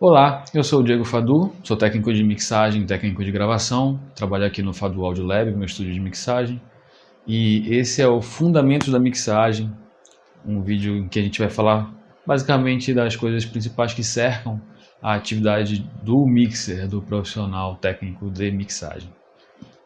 Olá, eu sou o Diego Fadu, sou técnico de mixagem, técnico de gravação, trabalho aqui no Fadu Audio Lab, meu estúdio de mixagem, e esse é o Fundamentos da Mixagem, um vídeo em que a gente vai falar basicamente das coisas principais que cercam a atividade do mixer, do profissional técnico de mixagem.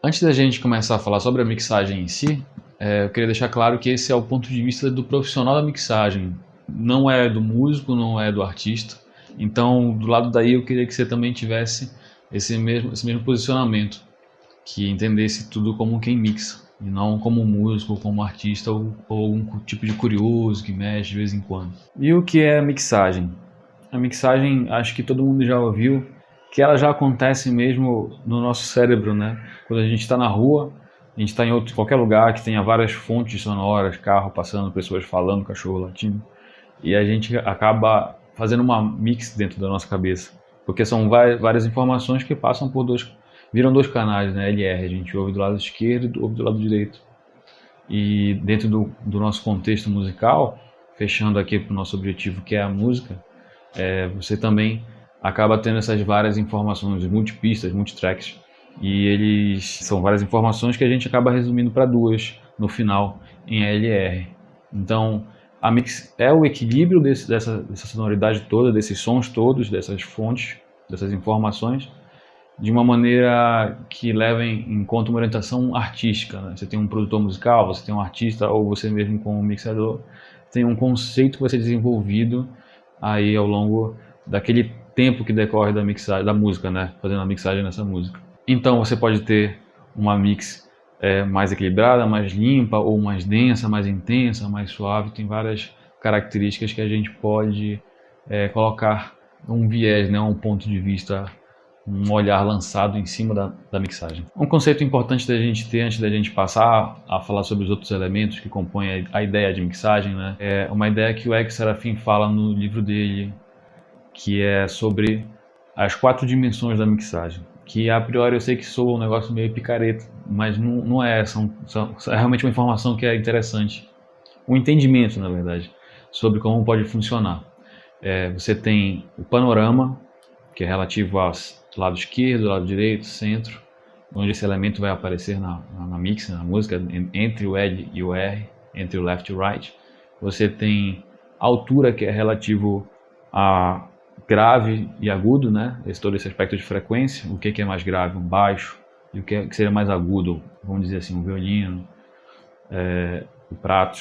Antes da gente começar a falar sobre a mixagem em si, eu queria deixar claro que esse é o ponto de vista do profissional da mixagem, não é do músico, não é do artista. Então, do lado daí, eu queria que você também tivesse esse mesmo posicionamento, que entendesse tudo como quem mixa, e não como músico, como artista ou algum tipo de curioso que mexe de vez em quando. E o que é a mixagem? A mixagem, acho que todo mundo já ouviu, que ela já acontece mesmo no nosso cérebro, né? Quando a gente está na rua, a gente está em qualquer lugar que tenha várias fontes sonoras, carro passando, pessoas falando, cachorro latindo, e a gente acaba fazendo uma mix dentro da nossa cabeça, porque são várias informações que passam por viram dois canais, né, LR, a gente ouve do lado esquerdo e ouve do lado direito, e dentro do nosso contexto musical, fechando aqui para o nosso objetivo que é a música, você também acaba tendo essas várias informações, multipistas, multitracks, e eles são várias informações que a gente acaba resumindo para duas no final em LR. Então, a mix é o equilíbrio dessa sonoridade toda, desses sons todos, dessas fontes, dessas informações, de uma maneira que levem em conta uma orientação artística, né? Você tem um produtor musical, você tem um artista, ou você mesmo como mixador, tem um conceito que vai ser desenvolvido aí ao longo daquele tempo que decorre da mixagem, da música, né? Fazendo a mixagem nessa música. Então você pode ter uma mix mais equilibrada, mais limpa, ou mais densa, mais intensa, mais suave. Tem várias características que a gente pode colocar um viés, né, um ponto de vista, um olhar lançado em cima da mixagem. Um conceito importante da gente ter antes da gente passar a falar sobre os outros elementos que compõem a ideia de mixagem, né, é uma ideia que o Eric Serafim fala no livro dele, que é sobre as 4 dimensões da mixagem. Que a priori eu sei que soa um negócio meio picareta, mas não é, é realmente uma informação que é interessante. Um entendimento, na verdade, sobre como pode funcionar. Você tem o panorama, que é relativo ao lado esquerdo, lado direito, centro, onde esse elemento vai aparecer na mix, na música, entre o L e o R, entre o left e o right. Você tem a altura, que é relativo a grave e agudo, né? Todo esse aspecto de frequência, o que é mais grave, um baixo, e o que seria mais agudo, vamos dizer assim, um violino, o prato.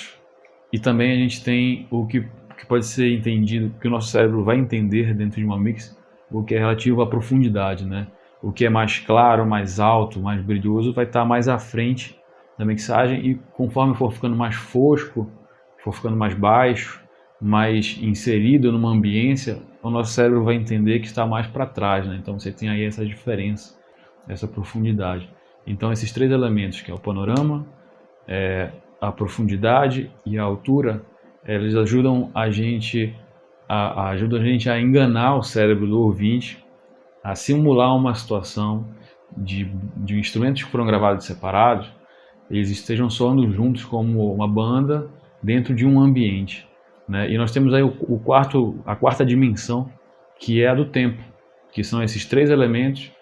E também a gente tem o que pode ser entendido, que o nosso cérebro vai entender dentro de uma mix, o que é relativo à profundidade, né? O que é mais claro, mais alto, mais brilhoso, vai estar mais à frente da mixagem, e conforme for ficando mais fosco, for ficando mais baixo, mais inserido numa ambiência, o nosso cérebro vai entender que está mais para trás, né? Então você tem aí essa diferença, essa profundidade. Então esses 3 elementos, que é o panorama, a profundidade e a altura, eles ajudam a gente a enganar o cérebro do ouvinte, a simular uma situação de instrumentos que foram gravados separados, eles estejam soando juntos como uma banda dentro de um ambiente. Né? E nós temos aí a quarta dimensão, que é a do tempo, que são esses 3 elementos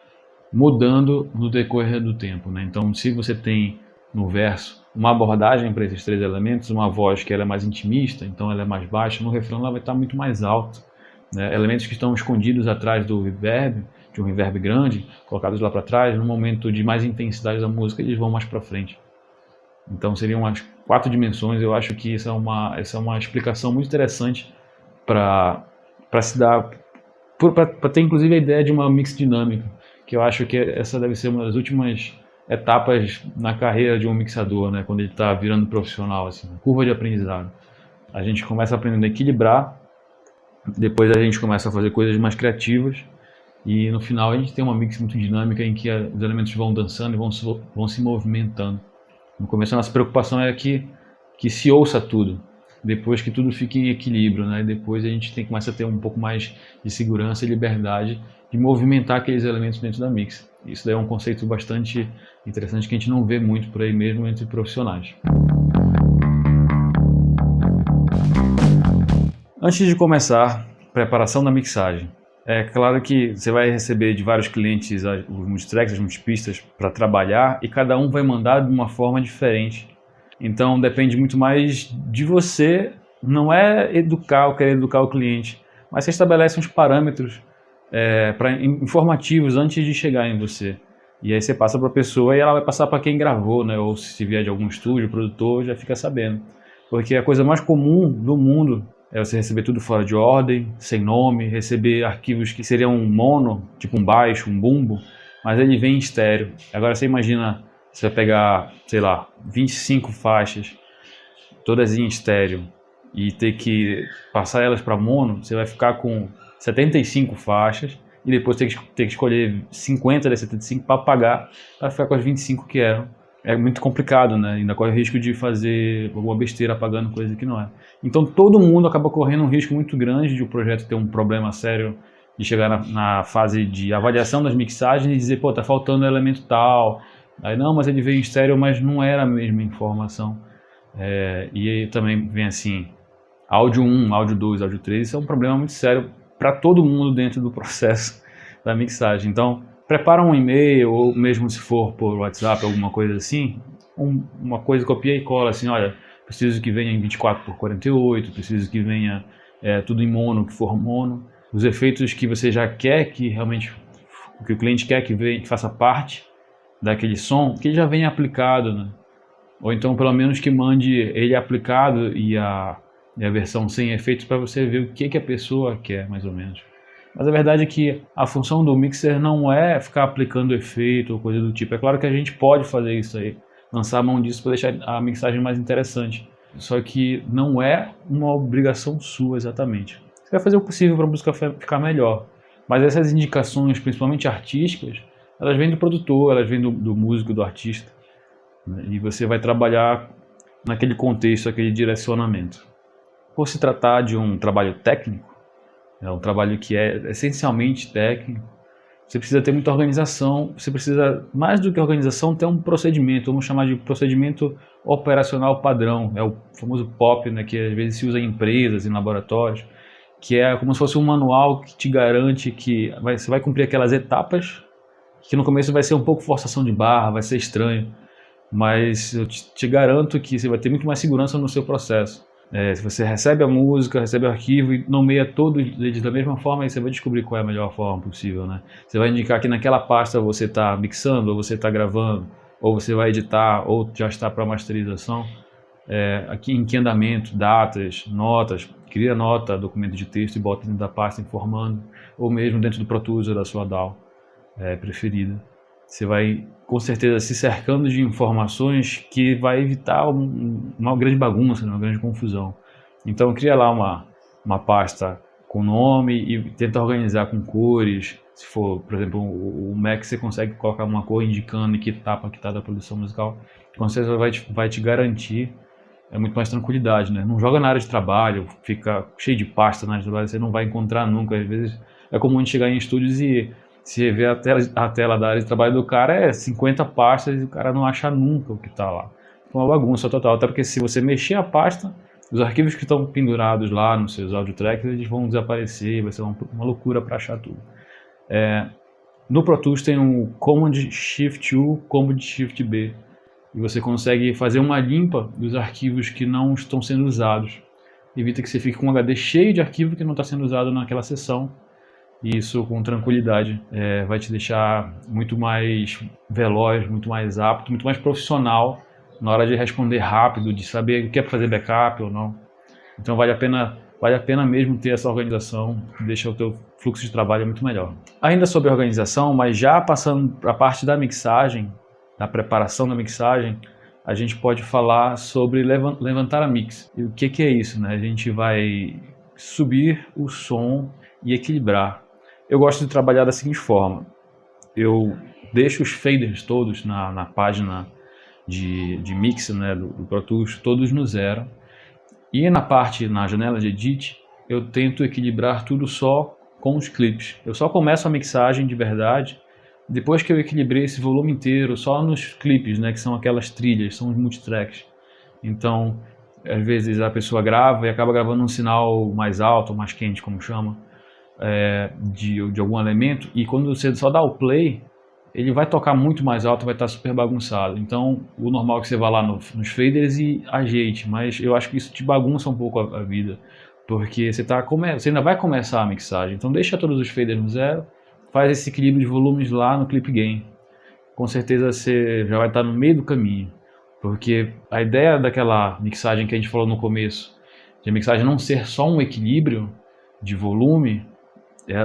mudando no decorrer do tempo. Né? Então, se você tem no verso uma abordagem para esses 3 elementos, uma voz que ela é mais intimista, então ela é mais baixa, no refrão ela vai estar muito mais alta. Né? Elementos que estão escondidos atrás do reverb, de um reverb grande, colocados lá para trás, no momento de mais intensidade da música, eles vão mais para frente. Então seriam as 4 dimensões. Eu acho que essa é uma explicação muito interessante para se dar, para ter inclusive a ideia de uma mix dinâmica, que eu acho que essa deve ser uma das últimas etapas na carreira de um mixador, né? Quando ele está virando profissional, assim, curva de aprendizado. A gente começa aprendendo a equilibrar, depois a gente começa a fazer coisas mais criativas, e no final a gente tem uma mix muito dinâmica em que os elementos vão dançando e vão se movimentando. No começo a nossa preocupação é que se ouça tudo, depois que tudo fique em equilíbrio, né? Depois a gente começa a ter um pouco mais de segurança e liberdade de movimentar aqueles elementos dentro da mix. Isso daí é um conceito bastante interessante que a gente não vê muito por aí mesmo entre profissionais. Antes de começar, preparação da mixagem. É claro que você vai receber de vários clientes os multitracks, as multipistas para trabalhar e cada um vai mandar de uma forma diferente. Então depende muito mais de você, não é educar ou querer educar o cliente, mas você estabelece uns parâmetros informativos antes de chegar em você. E aí você passa para a pessoa e ela vai passar para quem gravou, né? Ou se vier de algum estúdio, o produtor já fica sabendo. Porque a coisa mais comum do mundo é você receber tudo fora de ordem, sem nome, receber arquivos que seriam um mono, tipo um baixo, um bumbo, mas ele vem em estéreo. Agora você imagina, você vai pegar, sei lá, 25 faixas, todas em estéreo, e ter que passar elas para mono, você vai ficar com 75 faixas, e depois ter que escolher 50 das 75 para pagar, para ficar com as 25 que eram. É muito complicado, né? Ainda corre o risco de fazer alguma besteira pagando coisa que não é. Então todo mundo acaba correndo um risco muito grande de o projeto ter um problema sério, de chegar na fase de avaliação das mixagens e dizer, pô, tá faltando elemento tal. Aí não, mas ele veio em estéreo, mas não era a mesma informação. E aí também vem assim, áudio 1, áudio 2, áudio 3, isso é um problema muito sério para todo mundo dentro do processo da mixagem. Então, prepara um e-mail, ou mesmo se for por WhatsApp, alguma coisa assim, uma coisa copia e cola, assim, olha, preciso que venha em 24x48, preciso que venha tudo em mono, que for mono. Os efeitos que você já quer que realmente, que o cliente quer que faça parte daquele som, que ele já venha aplicado, né? Ou então, pelo menos que mande ele aplicado e a versão sem efeitos para você ver o que a pessoa quer, mais ou menos. Mas a verdade é que a função do mixer não é ficar aplicando efeito ou coisa do tipo. É claro que a gente pode fazer isso aí, lançar a mão disso para deixar a mixagem mais interessante. Só que não é uma obrigação sua exatamente. Você vai fazer o possível para a música ficar melhor. Mas essas indicações, principalmente artísticas, elas vêm do produtor, elas vêm do músico, do artista. E você vai trabalhar naquele contexto, aquele direcionamento. Por se tratar de um trabalho técnico, é um trabalho que é essencialmente técnico, você precisa ter muita organização, você precisa, mais do que organização, ter um procedimento, vamos chamar de procedimento operacional padrão, é o famoso POP, né, que às vezes se usa em empresas, em laboratórios, que é como se fosse um manual que te garante que você vai cumprir aquelas etapas, que no começo vai ser um pouco forçação de barra, vai ser estranho, mas eu te garanto que você vai ter muito mais segurança no seu processo. Se você recebe a música, recebe o arquivo e nomeia todos eles da mesma forma, aí você vai descobrir qual é a melhor forma possível, né? Você vai indicar que naquela pasta você está mixando, ou você está gravando, ou você vai editar, ou já está para masterização. Aqui em que andamento, datas, notas, cria nota, documento de texto e bota dentro da pasta informando, ou mesmo dentro do Pro Tools ou da sua DAW preferida. Você vai, com certeza, se cercando de informações que vai evitar uma grande bagunça, uma grande confusão. Então, cria lá uma pasta com nome e tenta organizar com cores. Se for, por exemplo, o Mac, você consegue colocar uma cor indicando que etapa que está da produção musical. Com certeza vai te garantir muito mais tranquilidade, né? Não joga na área de trabalho, fica cheio de pasta na área de trabalho, você não vai encontrar nunca. Às vezes é comum a gente chegar em estúdios e se vê a tela da área de trabalho do cara 50 pastas e o cara não acha nunca o que está lá. É uma bagunça total, até porque se você mexer a pasta, os arquivos que estão pendurados lá nos seus audio tracks, eles vão desaparecer, vai ser uma loucura para achar tudo. No Pro Tools tem um Command Shift U, Command Shift B, e você consegue fazer uma limpa dos arquivos que não estão sendo usados. Evita que você fique com um HD cheio de arquivo que não está sendo usado naquela sessão. E isso, com tranquilidade, vai te deixar muito mais veloz, muito mais apto, muito mais profissional na hora de responder rápido, de saber o que é para fazer backup ou não. Então vale a pena mesmo ter essa organização, que deixa o teu fluxo de trabalho muito melhor. Ainda sobre a organização, mas já passando para a parte da mixagem, da preparação da mixagem, a gente pode falar sobre levantar a mix. E o que é isso, né? A gente vai subir o som e equilibrar. Eu gosto de trabalhar da seguinte forma: eu deixo os faders todos na página de mix, né, do Pro Tools, todos no 0. E na janela de edit, eu tento equilibrar tudo só com os clipes. Eu só começo a mixagem de verdade depois que eu equilibrei esse volume inteiro, só nos clipes, né, que são aquelas trilhas, são os multitracks. Então, às vezes a pessoa grava e acaba gravando um sinal mais alto, mais quente, como chama. de algum elemento, e quando você só dá o play, ele vai tocar muito mais alto, vai estar super bagunçado. Então, o normal é que você vá lá nos faders e ajeite, mas eu acho que isso te bagunça um pouco a vida, porque você ainda vai começar a mixagem. Então, deixa todos os faders no zero, faz esse equilíbrio de volumes lá no Clip Gain. Com certeza você já vai estar no meio do caminho, porque a ideia daquela mixagem que a gente falou no começo, de a mixagem não ser só um equilíbrio de volume,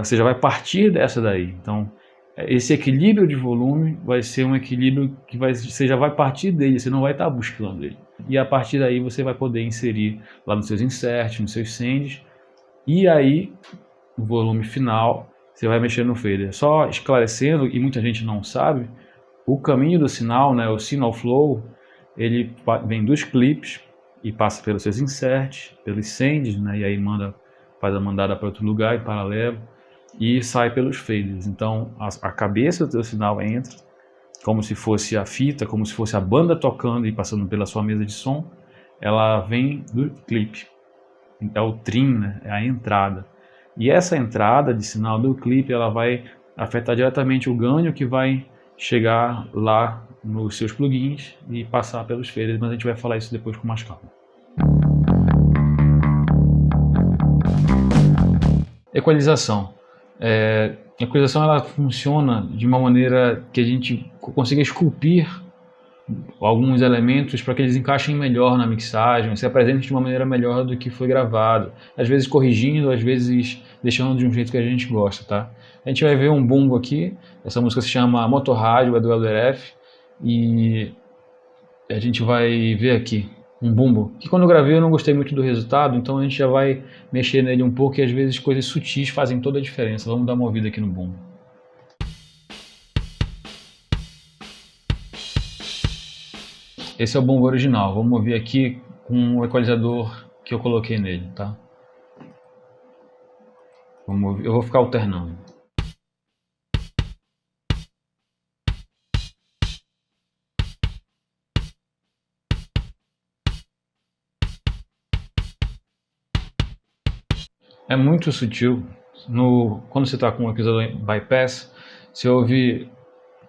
você já vai partir dessa daí. Então, esse equilíbrio de volume vai ser um equilíbrio que você já vai partir dele, você não vai estar buscando ele. E a partir daí você vai poder inserir lá nos seus inserts, nos seus sends, e aí o volume final você vai mexer no fader. Só esclarecendo, e muita gente não sabe, o caminho do sinal, né, o signal flow, ele vem dos clips e passa pelos seus inserts, pelos sends, né, e aí faz a mandada para outro lugar em paralelo, e sai pelos faders. Então a cabeça do teu sinal entra como se fosse a fita, como se fosse a banda tocando e passando pela sua mesa de som. Ela vem do clipe, é o trim, né? É a entrada, e essa entrada de sinal do clipe ela vai afetar diretamente o ganho que vai chegar lá nos seus plugins e passar pelos faders, mas a gente vai falar isso depois com mais calma. Equalização. A equalização ela funciona de uma maneira que a gente consiga esculpir alguns elementos para que eles encaixem melhor na mixagem, se apresentem de uma maneira melhor do que foi gravado, às vezes corrigindo, às vezes deixando de um jeito que a gente gosta, tá? A gente vai ver um bumbo aqui, essa música se chama Motorrádio, é do Elder F, e a gente vai ver aqui um bumbo, que quando eu gravei eu não gostei muito do resultado, então a gente já vai mexer nele um pouco e às vezes coisas sutis fazem toda a diferença. Vamos dar uma ouvida aqui no bumbo. Esse é o bumbo original, vamos ouvir aqui com o equalizador que eu coloquei nele, tá? Vamos ouvir. Eu vou ficar alternando. É muito sutil. Quando você está com um equalizador bypass, você ouve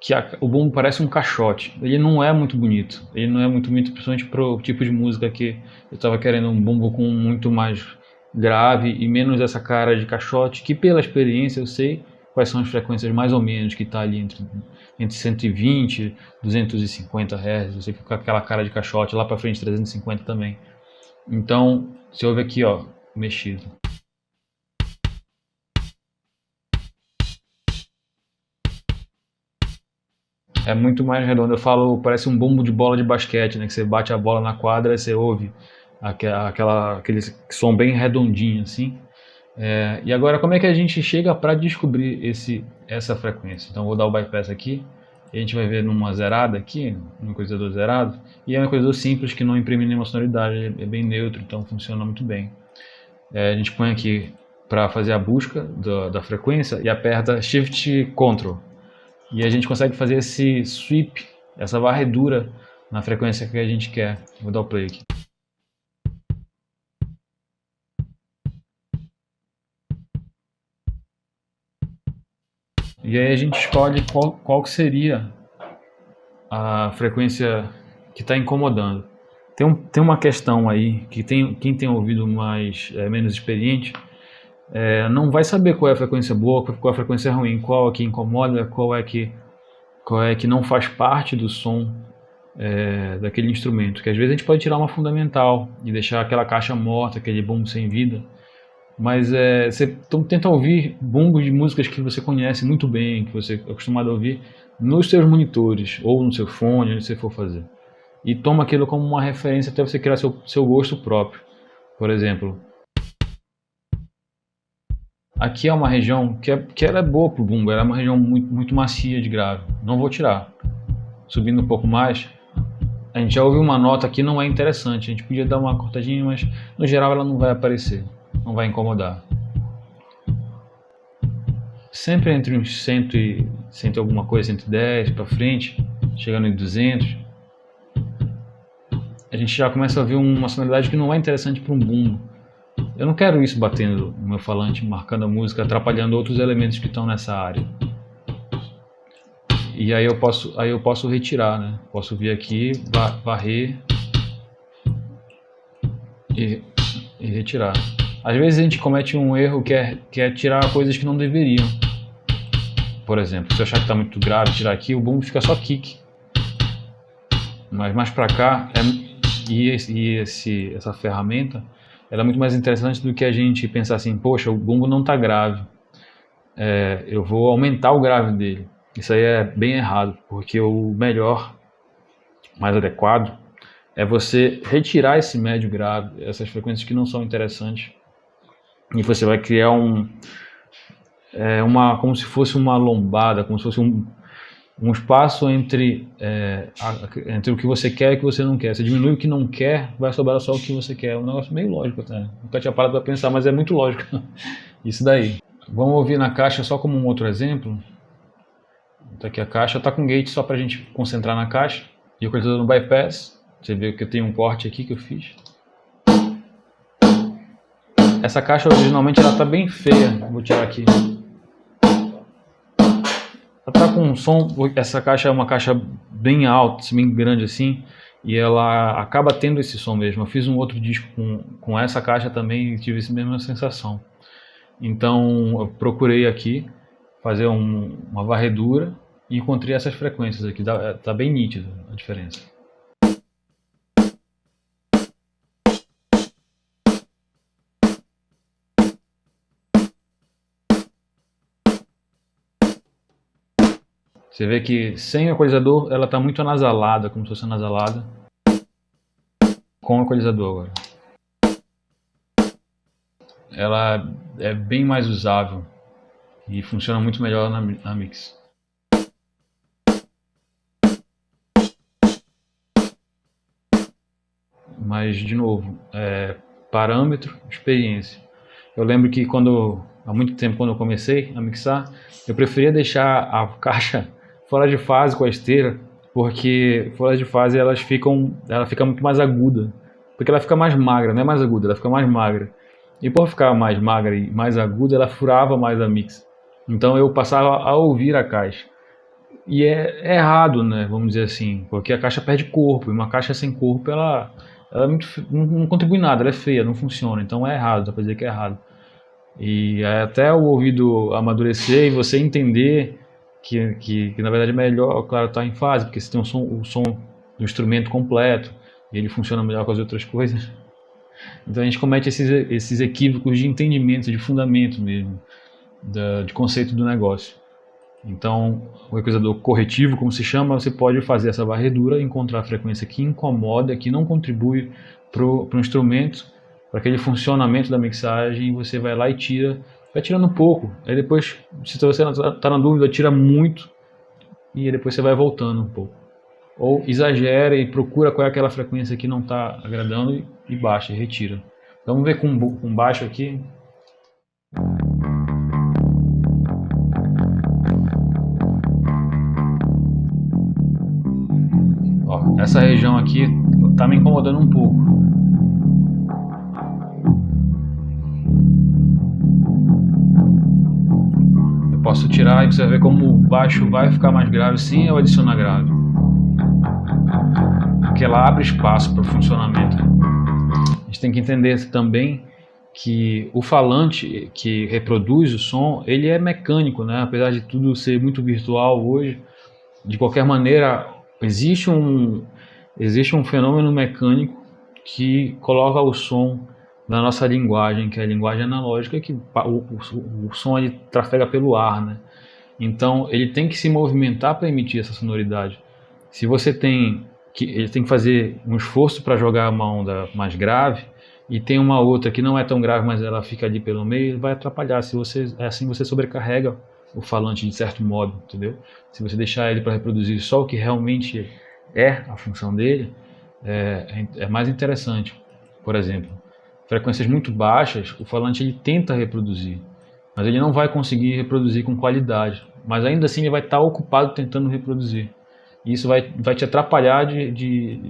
que o bumbo parece um caixote. Ele não é muito bonito. Ele não é muito bonito, principalmente para o tipo de música que eu estava querendo, um bumbo com muito mais grave e menos essa cara de caixote, que pela experiência eu sei quais são as frequências mais ou menos que está ali entre 120 e 250 Hz. Eu sei que fica aquela cara de caixote, lá para frente 350 também. Então, você ouve aqui, ó, mexido. É muito mais redondo. Eu falo, parece um bumbo de bola de basquete, né? Que você bate a bola na quadra e você ouve aquele som bem redondinho, assim. E agora, como é que a gente chega para descobrir essa frequência? Então, vou dar o bypass aqui. E a gente vai ver numa zerada aqui, um equalizador zerado. E é um equalizador simples que não imprime nenhuma sonoridade. É bem neutro, então funciona muito bem. A gente põe aqui para fazer a busca da frequência e aperta Shift Ctrl. E a gente consegue fazer esse sweep, essa varredura na frequência que a gente quer. Vou dar o play aqui. E aí a gente escolhe qual que seria a frequência que está incomodando. Tem uma questão aí que quem tem ouvido menos experiente não vai saber qual é a frequência boa, qual é a frequência ruim, qual é que incomoda, qual é que não faz parte do som daquele instrumento. Que às vezes a gente pode tirar uma fundamental e deixar aquela caixa morta, aquele bumbo sem vida, mas você tenta ouvir bumbos de músicas que você conhece muito bem, que você é acostumado a ouvir nos seus monitores ou no seu fone, onde você for fazer, e toma aquilo como uma referência até você criar seu gosto próprio. Por exemplo, aqui é uma região que ela é boa para o bumbo, ela é uma região muito, muito macia de grave. Não vou tirar. Subindo um pouco mais, a gente já ouviu uma nota que não é interessante. A gente podia dar uma cortadinha, mas no geral ela não vai aparecer, não vai incomodar. Sempre entre uns 100 e alguma coisa, 110 para frente, chegando em 200, a gente já começa a ver uma sonoridade que não é interessante para um bumbo. Eu não quero isso batendo no meu falante, marcando a música, atrapalhando outros elementos que estão nessa área. E aí eu posso retirar, né? Posso vir aqui, varrer e retirar. Às vezes a gente comete um erro que é tirar coisas que não deveriam. Por exemplo, se eu achar que está muito grave, tirar aqui, o bumbo fica só kick. Mas mais para cá, essa ferramenta, ela é muito mais interessante do que a gente pensar assim, poxa, o bumbo não está grave, eu vou aumentar o grave dele. Isso aí é bem errado, porque o melhor, mais adequado, é você retirar esse médio grave, essas frequências que não são interessantes, e você vai criar como se fosse uma lombada, como se fosse um espaço entre o que você quer e o que você não quer. Você diminui o que não quer, vai sobrar só o que você quer. É um negócio meio lógico até. Nunca tinha parado para pensar, mas é muito lógico isso daí. Vamos ouvir na caixa só como um outro exemplo. Tá aqui a caixa, tá com gate só para a gente concentrar na caixa. E o equalizador no bypass. Você vê que eu tenho um corte aqui que eu fiz. Essa caixa originalmente ela tá bem feia. Vou tirar aqui. Ela tá com um som, essa caixa é uma caixa bem alta, bem grande assim, e ela acaba tendo esse som mesmo. Eu fiz um outro disco com essa caixa também e tive essa mesma sensação. Então eu procurei aqui fazer uma varredura e encontrei essas frequências aqui, tá bem nítido a diferença. Você vê que sem o equalizador ela está muito anasalada, como se fosse anasalada. Com o equalizador agora. Ela é bem mais usável e funciona muito melhor na mix. Mas, de novo, parâmetro, experiência. Eu lembro que há muito tempo, quando eu comecei a mixar, eu preferia deixar a caixa fora de fase com a esteira, porque fora de fase ela fica muito mais aguda, porque ela fica mais magra, não é mais aguda, ela fica mais magra. E por ficar mais magra e mais aguda, ela furava mais a mix. Então eu passava a ouvir a caixa. E é errado, né, vamos dizer assim, porque a caixa perde corpo, e uma caixa sem corpo, ela não contribui nada, ela é feia, não funciona, então é errado, dá pra dizer que é errado. E até o ouvido amadurecer e você entender que na verdade é melhor, claro, estar em fase, porque você tem o som do instrumento completo, e ele funciona melhor com as outras coisas. Então a gente comete esses equívocos de entendimento, de fundamento mesmo, de conceito do negócio. Então, o equalizador corretivo, como se chama, você pode fazer essa varredura, encontrar a frequência que incomoda, que não contribui para o instrumento, para aquele funcionamento da mixagem, você vai lá e tira, vai tirando um pouco. Aí depois, se você está na dúvida, tira muito e aí depois você vai voltando um pouco. Ou exagera e procura qual é aquela frequência que não está agradando e baixa, e retira. Então, vamos ver com baixo aqui. Ó, essa região aqui está me incomodando um pouco. Eu posso tirar e você vai ver como o baixo vai ficar mais grave sem eu adicionar grave. Porque ela abre espaço para o funcionamento. A gente tem que entender também que o falante que reproduz o som, ele é mecânico, né? Apesar de tudo ser muito virtual hoje, de qualquer maneira, existe um fenômeno mecânico que coloca o som na nossa linguagem, que é a linguagem analógica, que o som ele trafega pelo ar, né? Então ele tem que se movimentar para emitir essa sonoridade. Se você ele tem que fazer um esforço para jogar uma onda mais grave e tem uma outra que não é tão grave, mas ela fica ali pelo meio, ele vai atrapalhar. Assim você sobrecarrega o falante de certo modo, entendeu? Se você deixar ele para reproduzir só o que realmente é a função dele, é mais interessante. Por exemplo, frequências muito baixas, o falante ele tenta reproduzir, mas ele não vai conseguir reproduzir com qualidade. Mas ainda assim ele vai estar ocupado tentando reproduzir. E isso vai te atrapalhar de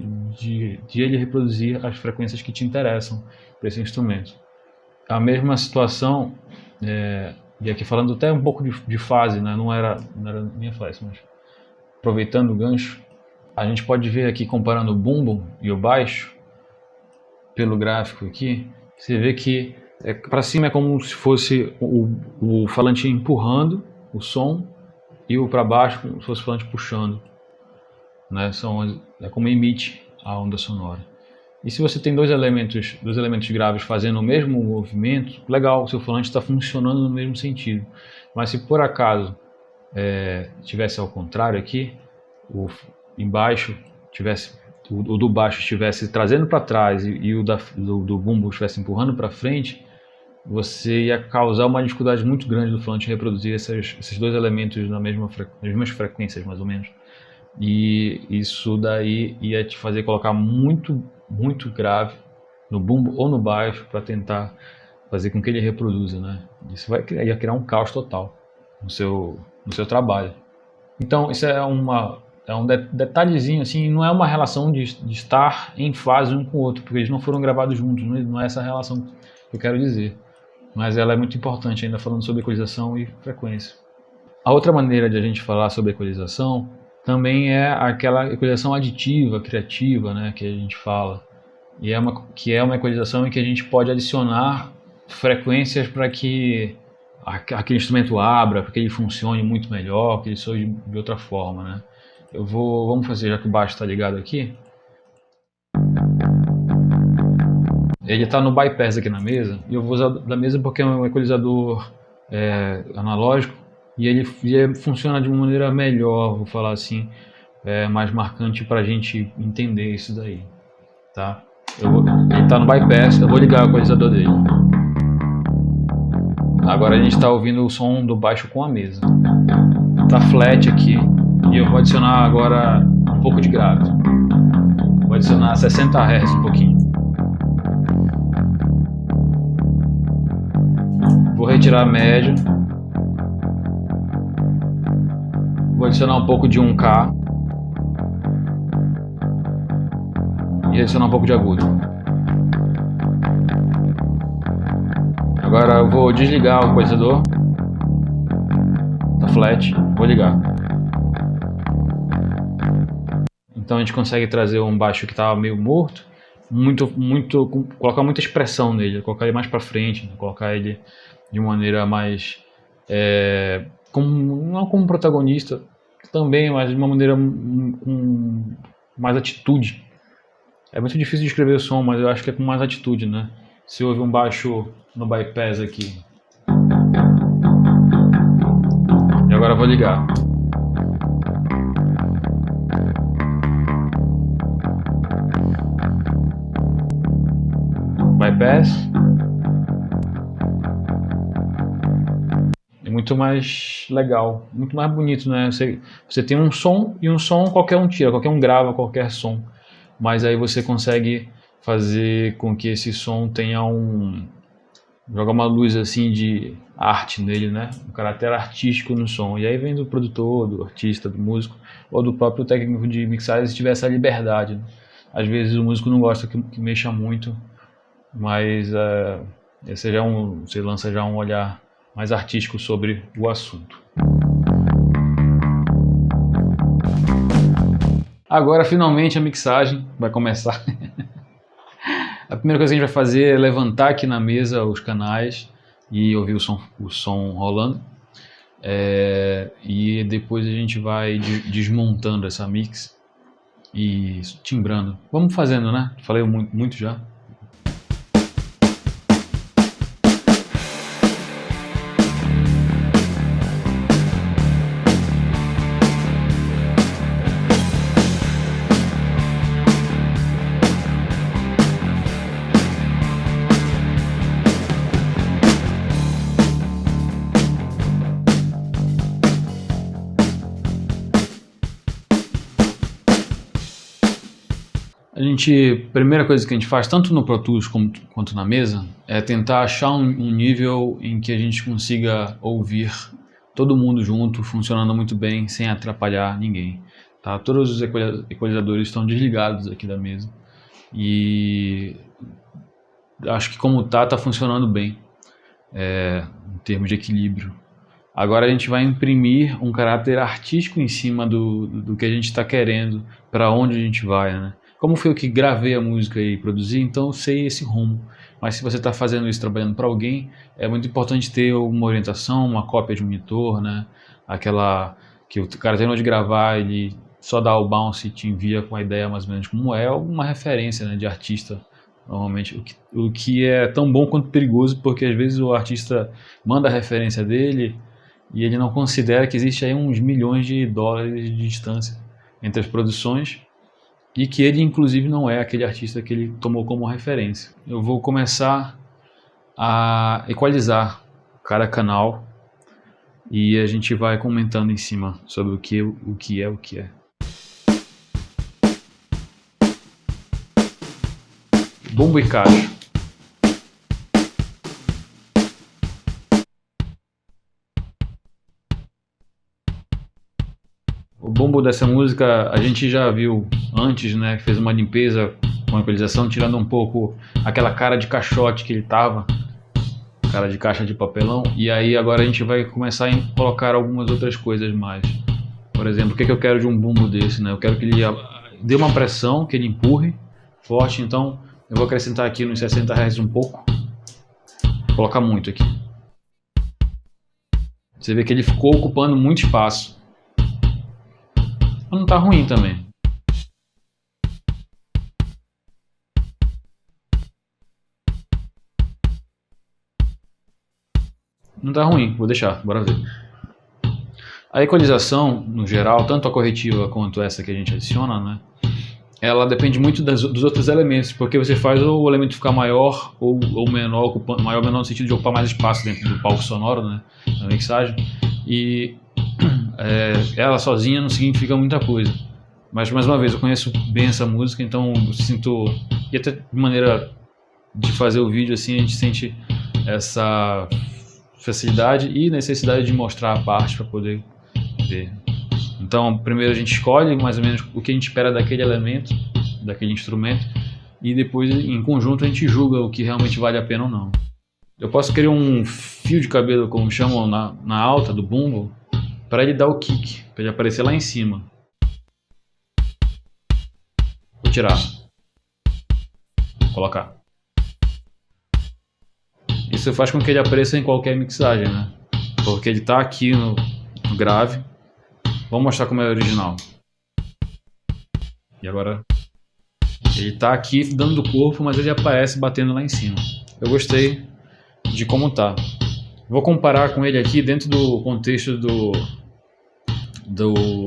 ele reproduzir as frequências que te interessam para esse instrumento. a mesma situação, e aqui falando até um pouco de fase, né? Não era minha flash, mas aproveitando o gancho, a gente pode ver aqui comparando o bumbo e o baixo, pelo gráfico aqui, você vê que para cima é como se fosse o falante empurrando o som e o para baixo como se fosse o falante puxando, né? É como emite a onda sonora. E se você tem dois elementos graves fazendo o mesmo movimento, legal, o seu falante está funcionando no mesmo sentido. Mas se por acaso tivesse ao contrário aqui, embaixo tivesse o do baixo estivesse trazendo para trás e o do bumbo estivesse empurrando para frente, você ia causar uma dificuldade muito grande do falante reproduzir esses dois elementos nas mesmas frequências, mais ou menos. E isso daí ia te fazer colocar muito grave no bumbo ou no baixo para tentar fazer com que ele reproduza, né? Isso ia criar um caos total no seu trabalho. Então isso é um detalhezinho, assim, não é uma relação de estar em fase um com o outro, porque eles não foram gravados juntos, não é essa relação que eu quero dizer. Mas ela é muito importante, ainda falando sobre equalização e frequência. A outra maneira de a gente falar sobre equalização também é aquela equalização aditiva, criativa, né, que a gente fala. E que é uma equalização em que a gente pode adicionar frequências para que aquele instrumento abra, para que ele funcione muito melhor, que ele soe de outra forma, né? Vamos fazer, já que o baixo está ligado aqui. Ele está no bypass aqui na mesa, e eu vou usar da mesa porque é um equalizador analógico, e ele funciona de uma maneira melhor, vou falar assim, mais marcante para a gente entender isso daí, tá? Ele está no bypass, eu vou ligar o equalizador dele. Agora a gente está ouvindo o som do baixo com a mesa. Tá flat aqui, e eu vou adicionar agora um pouco de grave. Vou adicionar 60 Hz um pouquinho. Vou retirar a média. Vou adicionar um pouco de 1K. E adicionar um pouco de agudo. Agora eu vou desligar o equalizador. Tá flat, vou ligar. Então a gente consegue trazer um baixo que estava meio morto, colocar muita expressão nele, colocar ele mais para frente, né? Colocar ele de maneira mais, não como protagonista também, mas de uma maneira com mais atitude. É muito difícil de escrever o som, mas eu acho que é com mais atitude, né? Se houve um baixo no bypass aqui. E agora eu vou ligar. Bypass. É muito mais legal, muito mais bonito, né? Você tem um som e um som qualquer um tira, qualquer um grava qualquer som. Mas aí você consegue fazer com que esse som tenha joga uma luz assim de arte nele, né? Um caráter artístico no som. E aí vem do produtor, do artista, do músico ou do próprio técnico de mixagem se tiver essa liberdade, né? Às vezes o músico não gosta que mexa muito, mas você lança já um olhar mais artístico sobre o assunto. Agora finalmente a mixagem vai começar. A primeira coisa que a gente vai fazer é levantar aqui na mesa os canais e ouvir o som rolando. E depois a gente vai desmontando essa mix e timbrando. Vamos fazendo, né? Falei muito já. Primeira coisa que a gente faz, tanto no Pro Tools quanto na mesa, é tentar achar um nível em que a gente consiga ouvir todo mundo junto, funcionando muito bem, sem atrapalhar ninguém. Tá? Todos os equalizadores estão desligados aqui da mesa. E acho que como tá funcionando bem, em termos de equilíbrio. Agora a gente vai imprimir um caráter artístico em cima do que a gente está querendo, para onde a gente vai, né? Como foi eu que gravei a música e produzi, então eu sei esse rumo. Mas se você está fazendo isso trabalhando para alguém, é muito importante ter uma orientação, uma cópia de monitor, né? Aquela que o cara terminou de gravar, ele só dá o bounce e te envia com a ideia mais ou menos como é, uma referência, né, de artista. Normalmente, o que é tão bom quanto perigoso, porque às vezes o artista manda a referência dele e ele não considera que existe aí uns milhões de dólares de distância entre as produções e que ele inclusive não é aquele artista que ele tomou como referência. Eu vou começar a equalizar cada canal e a gente vai comentando em cima sobre o que é. Bombo e caixa. O bombo dessa música a gente já viu antes, né? Fez uma limpeza com a equalização, tirando um pouco aquela cara de caixote que ele tava, cara de caixa de papelão. E aí agora a gente vai começar a colocar algumas outras coisas mais. Por exemplo, o que eu quero de um bumbo desse, né? Eu quero que ele dê uma pressão, que ele empurre forte. Então eu vou acrescentar aqui nos 60 Hz um pouco, vou colocar muito aqui. Você vê que ele ficou ocupando muito espaço. Mas não tá ruim também. Não tá ruim, vou deixar, bora ver. A equalização, no geral, tanto a corretiva quanto essa que a gente adiciona, né? Ela depende muito dos outros elementos, porque você faz o elemento ficar maior ou menor, maior ou menor no sentido de ocupar mais espaço dentro do palco sonoro, né? Na mixagem. E ela sozinha não significa muita coisa. Mas, mais uma vez, eu conheço bem essa música, então eu sinto... E até de maneira de fazer o vídeo, assim, a gente sente essa facilidade e necessidade de mostrar a parte para poder ver. Então, primeiro a gente escolhe mais ou menos o que a gente espera daquele elemento, daquele instrumento, e depois, em conjunto, a gente julga o que realmente vale a pena ou não. Eu posso criar um fio de cabelo, como chamam na alta do bumbo, para ele dar o kick, para ele aparecer lá em cima. Vou tirar. Vou colocar. Isso faz com que ele apareça em qualquer mixagem, né? Porque ele está aqui no grave. Vamos mostrar como é o original. E agora ele está aqui dando do corpo, mas ele aparece batendo lá em cima. Eu gostei de como tá. Vou comparar com ele aqui dentro do contexto do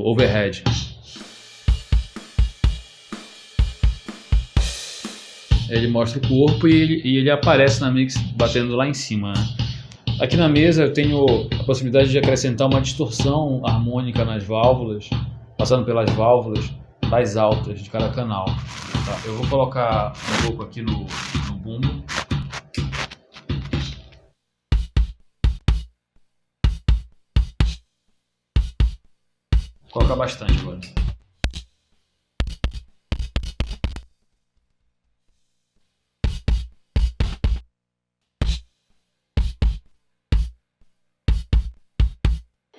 overhead. Ele mostra o corpo e ele aparece na mix batendo lá em cima, né? Aqui na mesa eu tenho a possibilidade de acrescentar uma distorção harmônica nas válvulas, passando pelas válvulas das altas de cada canal. Tá, eu vou colocar um pouco aqui no bumbo. Vou colocar bastante agora.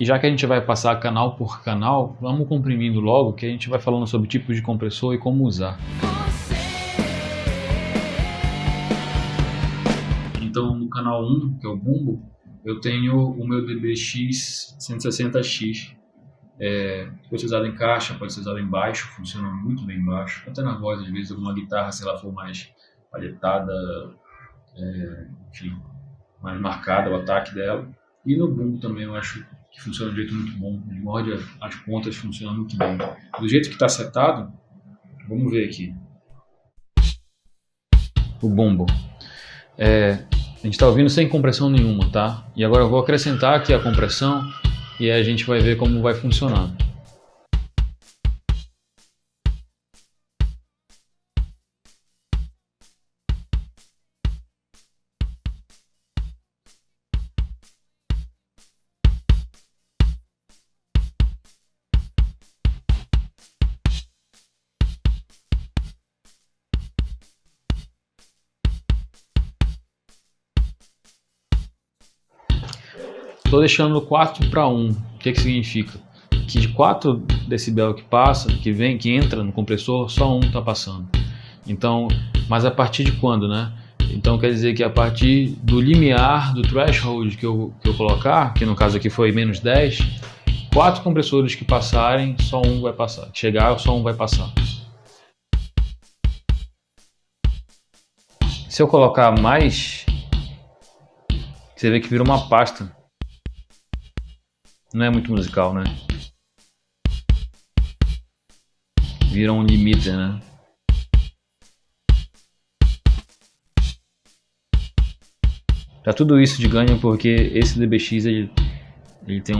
E já que a gente vai passar canal por canal, vamos comprimindo logo, que a gente vai falando sobre tipos de compressor e como usar. Então no canal 1, que é o bumbo, eu tenho o meu DBX 160X. Pode ser usado em caixa, pode ser usado em baixo, funciona muito bem em baixo. Até na voz, às vezes, alguma guitarra, se ela for mais palhetada, enfim, mais marcada o ataque dela. E no bumbo também eu acho que funciona de um jeito muito bom. Ele morde as pontas, funciona muito bem. Do jeito que está setado, vamos ver aqui. O bumbo. A gente está ouvindo sem compressão nenhuma, tá? E agora eu vou acrescentar aqui a compressão e aí a gente vai ver como vai funcionar. Estou deixando 4:1. O que significa? Que de 4 decibel que passa, que entra no compressor, só um está passando. Então, mas a partir de quando, né? Então quer dizer que a partir do limiar, do threshold que eu colocar, que no caso aqui foi -10, 4 compressores que passarem, só um vai passar. Que chegar, só um vai passar. Se eu colocar mais, você vê que vira uma pasta. Não é muito musical, né? Vira um limiter, né? Tá tudo isso de ganho porque esse DBX ele tem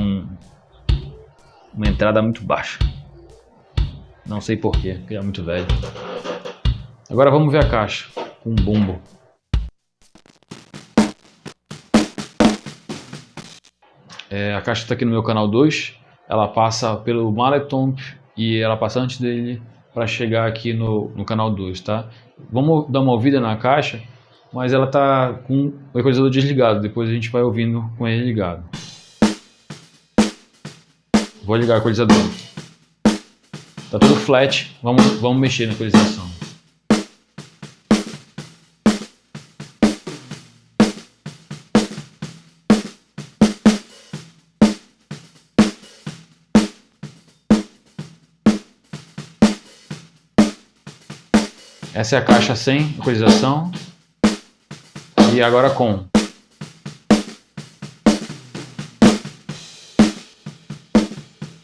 uma entrada muito baixa. Não sei porquê, porque é muito velho. Agora vamos ver a caixa com um bumbo. A caixa está aqui no meu canal 2. Ela passa pelo Mallet-Tomp e ela passa antes dele para chegar aqui no canal 2, tá? Vamos dar uma ouvida na caixa, mas ela tá com o equalizador desligado. Depois a gente vai ouvindo com ele ligado. Vou ligar o equalizador. Tá tudo flat. Vamos mexer na equalização. Essa é a caixa sem equalização. E agora com.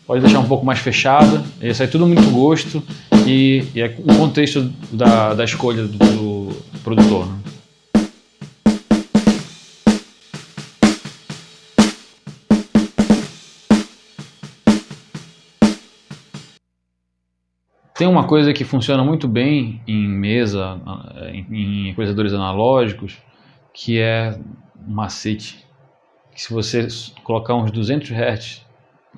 Pode deixar um pouco mais fechada. Isso aí é tudo muito gosto e é o contexto da escolha do produtor, né? Tem uma coisa que funciona muito bem em mesa, em equalizadores analógicos, que é um macete. Que se você colocar uns 200 Hz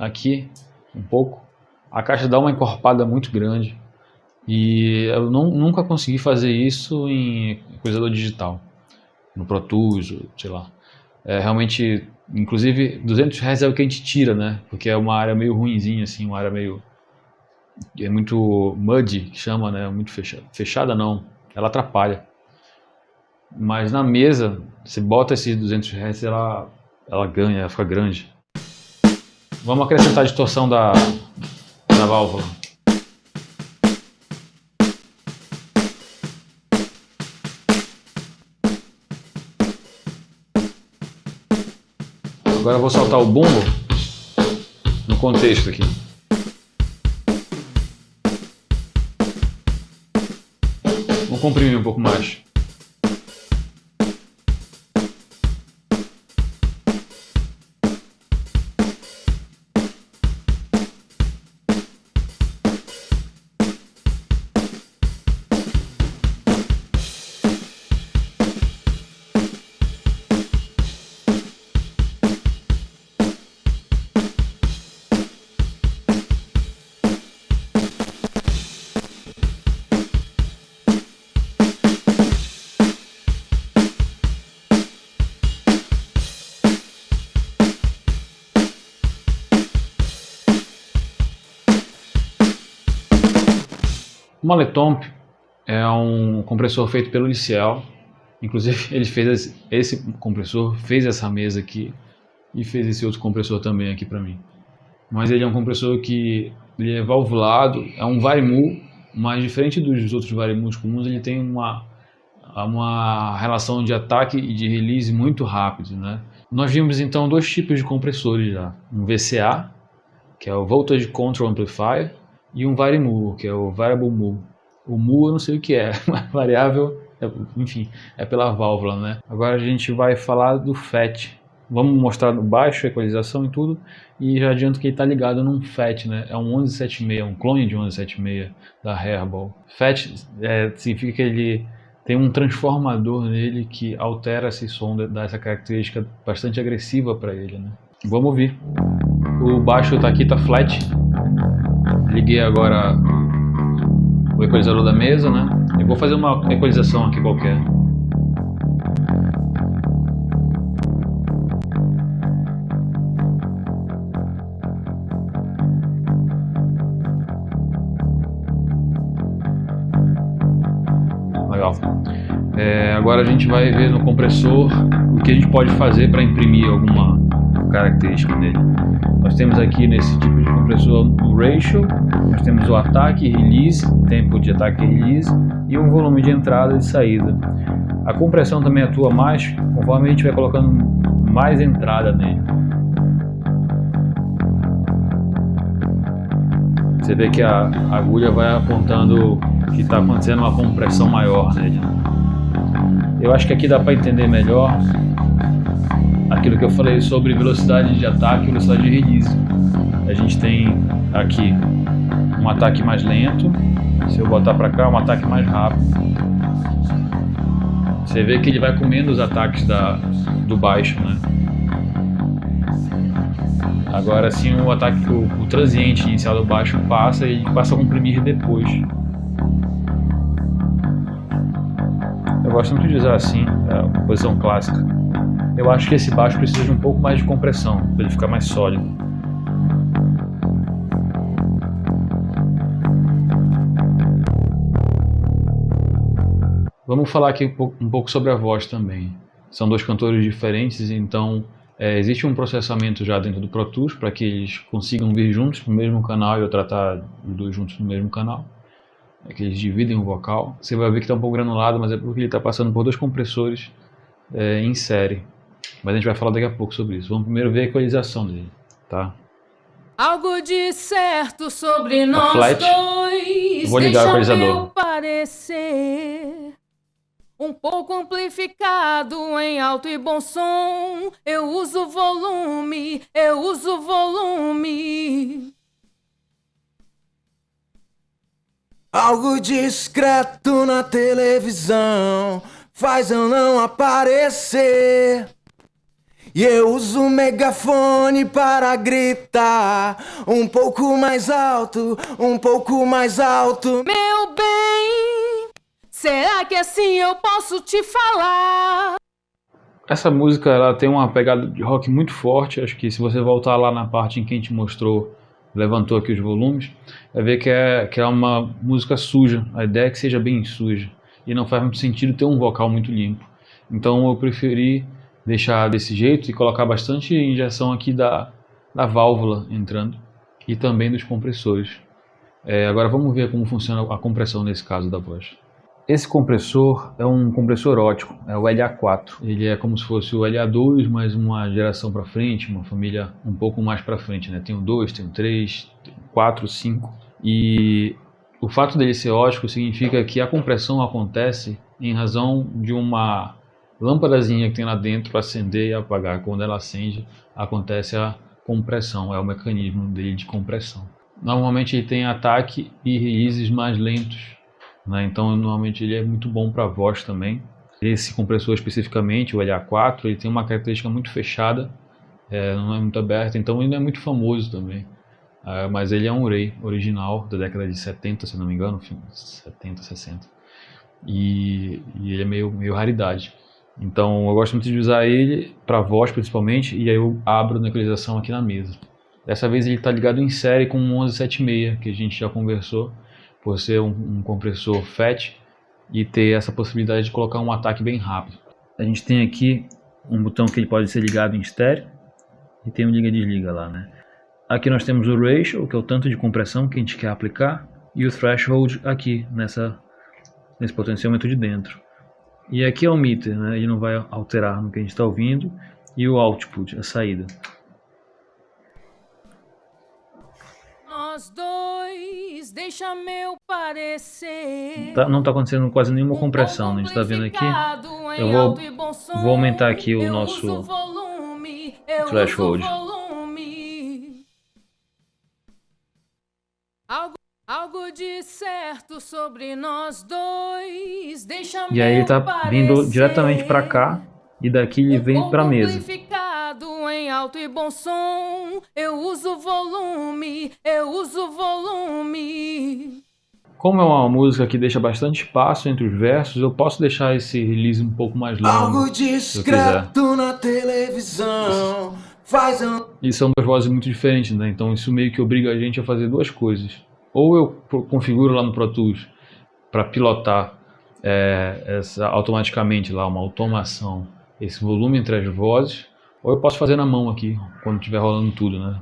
aqui, um pouco, a caixa dá uma encorpada muito grande. E eu nunca consegui fazer isso em equalizador digital, no Pro Tools, sei lá. Realmente, inclusive, 200 Hz é o que a gente tira, né? Porque é uma área meio ruinzinha, assim, uma área meio... é muito muddy, que chama, né? Muito fechada. Fechada não, ela atrapalha. Mas na mesa, você bota esses 200 Hz, ela ganha, ela fica grande. Vamos acrescentar a distorção da válvula. Agora eu vou soltar o bumbo no contexto aqui. Vou comprimir um pouco mais. O Mallet-Tomp é um compressor feito pelo Licel. Inclusive ele fez esse compressor, fez essa mesa aqui e fez esse outro compressor também aqui para mim. Mas ele é um compressor que ele é valvulado, é um Varimu, mas diferente dos outros Varimus comuns, ele tem uma relação de ataque e de release muito rápido, né? Nós vimos então dois tipos de compressores já, um VCA, que é o Voltage Control Amplifier, e um Varimu, que é o Variable Mu. O Mu eu não sei o que é, mas variável, enfim, é pela válvula, né? Agora a gente vai falar do FET. Vamos mostrar no baixo a equalização e tudo, e já adianto que ele está ligado num FET, né? É um 1176, um clone de 1176 da Hairball. FET significa que ele tem um transformador nele que altera esse som, dá essa característica bastante agressiva para ele, né? Vamos ouvir. O baixo tá aqui, tá flat. Liguei agora o equalizador da mesa, né? Eu vou fazer uma equalização aqui qualquer. legal. Agora a gente vai ver no compressor o que a gente pode fazer para imprimir alguma característica dele. Nós temos aqui nesse tipo de compressor o ratio, nós temos o ataque e release, tempo de ataque e release, e um volume de entrada e de saída. A compressão também atua mais conforme a gente vai colocando mais entrada nele. Você vê que a agulha vai apontando que está acontecendo uma compressão maior nele. Eu acho que aqui dá para entender melhor aquilo que eu falei sobre velocidade de ataque e velocidade de release. A gente tem aqui um ataque mais lento, se eu botar para cá, um ataque mais rápido. Você vê que ele vai comendo os ataques do baixo, né? Agora sim o ataque, o transiente inicial do baixo passa e ele passa a comprimir depois. Eu gosto muito de usar assim, a posição clássica. Eu acho que esse baixo precisa de um pouco mais de compressão, para ele ficar mais sólido. Vamos falar aqui um pouco sobre a voz também. São dois cantores diferentes, então existe um processamento já dentro do Pro Tools para que eles consigam vir juntos no mesmo canal e eu tratar os dois juntos no mesmo canal. É que eles dividem o vocal. Você vai ver que está um pouco granulado, mas é porque ele está passando por dois compressores em série. Mas a gente vai falar daqui a pouco sobre isso. Vamos primeiro ver a equalização dele, tá? Algo de certo sobre nós dois. Vou ligar o equalizador. Parecer um pouco amplificado em alto e bom som. Eu uso volume, eu uso volume. Algo discreto na televisão faz eu não aparecer. E eu uso o megafone para gritar um pouco mais alto, um pouco mais alto. Meu bem, será que assim eu posso te falar? Essa música ela tem uma pegada de rock muito forte. Acho que se você voltar lá na parte em que a gente mostrou, levantou aqui os volumes, vai ver que é uma música suja. A ideia é que seja bem suja. E não faz muito sentido ter um vocal muito limpo. Então eu preferi deixar desse jeito e colocar bastante injeção aqui da válvula entrando e também dos compressores. Agora vamos ver como funciona a compressão nesse caso da voz. Esse compressor é um compressor ótico, é o LA4. Ele é como se fosse o LA2, mas uma geração para frente, uma família um pouco mais para frente, né? Tem o 2, tem o 3, tem o 4, 5. E o fato dele ser ótico significa que a compressão acontece em razão de uma lâmpadazinha que tem lá dentro acender e apagar. Quando ela acende, acontece a compressão, é o mecanismo dele de compressão. Normalmente ele tem ataque e releases mais lentos, né? Então normalmente ele é muito bom para voz também. Esse compressor especificamente, o LA4, ele tem uma característica muito fechada, não é muito aberta, então ele não é muito famoso também. Mas ele é um Ray original da década de 70, se não me engano, 70, 60. E ele é meio raridade. Então eu gosto muito de usar ele para voz principalmente, e aí eu abro na equalização aqui na mesa. Dessa vez ele está ligado em série com um 1176, que a gente já conversou, por ser um compressor FET e ter essa possibilidade de colocar um ataque bem rápido. A gente tem aqui um botão que ele pode ser ligado em estéreo e tem um liga-desliga lá, né? Aqui nós temos o ratio, que é o tanto de compressão que a gente quer aplicar, e o threshold aqui nesse potenciômetro de dentro. E aqui é o meter, né? Ele não vai alterar no que a gente está ouvindo, e o output, a saída. Nós dois, deixa meu parecer. Não está acontecendo quase nenhuma compressão, né? A gente está vendo aqui. Eu vou aumentar aqui o nosso threshold. Algo de certo sobre nós dois. Deixa e aí ele está vindo diretamente para cá e daqui ele vem para a mesa. Em alto e bom som, eu uso volume, eu uso volume. Como é uma música que deixa bastante espaço entre os versos, eu posso deixar esse release um pouco mais longo. Algo discreto na televisão faz E são duas vozes muito diferentes, né? Então isso meio que obriga a gente a fazer duas coisas. Ou eu configuro lá no Pro Tools para pilotar automaticamente lá, uma automação, esse volume entre as vozes, ou eu posso fazer na mão aqui, quando estiver rolando tudo, né?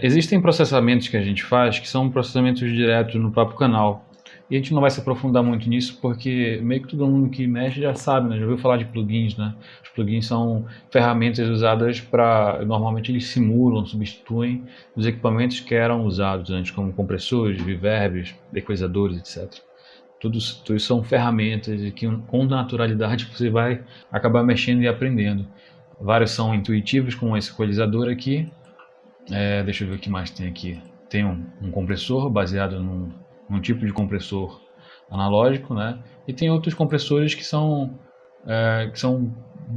Existem processamentos que a gente faz que são processamentos diretos no próprio canal. E a gente não vai se aprofundar muito nisso porque meio que todo mundo que mexe já sabe, né? Já ouviu falar de plugins, né? Os plugins são ferramentas usadas para... Normalmente eles simulam, substituem os equipamentos que eram usados antes, como compressores, reverbs, equalizadores, etc. Tudo são ferramentas que com naturalidade você vai acabar mexendo e aprendendo. Vários são intuitivos, como esse equalizador aqui. Deixa eu ver o que mais tem aqui. Tem um compressor baseado num tipo de compressor analógico, né? E tem outros compressores que são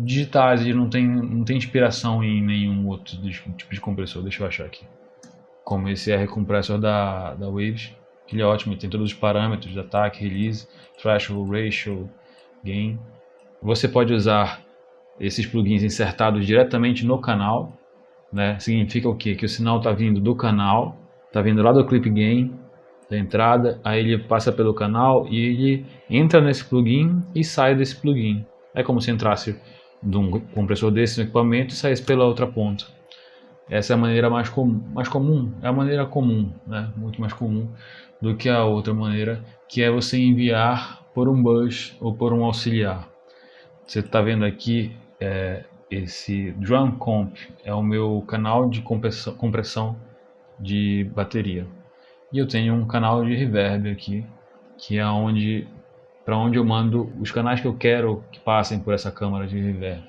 digitais e não tem inspiração em nenhum outro tipo de compressor. Deixa eu achar aqui. Como esse R-compressor da Waves, que ele é ótimo, ele tem todos os parâmetros de ataque, release, threshold, ratio, gain. Você pode usar esses plugins insertados diretamente no canal, né? Significa o quê? Que o sinal está vindo do canal, está vindo lá do clip gain, da entrada, aí ele passa pelo canal e ele entra nesse plugin e sai desse plugin. É como se entrasse de um compressor desse no equipamento e saísse pela outra ponta. Essa é a maneira mais comum, é a maneira comum, né? Muito mais comum do que a outra maneira, que é você enviar por um bus ou por um auxiliar. Você está vendo aqui esse Drum Comp, é o meu canal de compressão de bateria. E eu tenho um canal de reverb aqui, que é para onde eu mando os canais que eu quero que passem por essa câmara de reverb.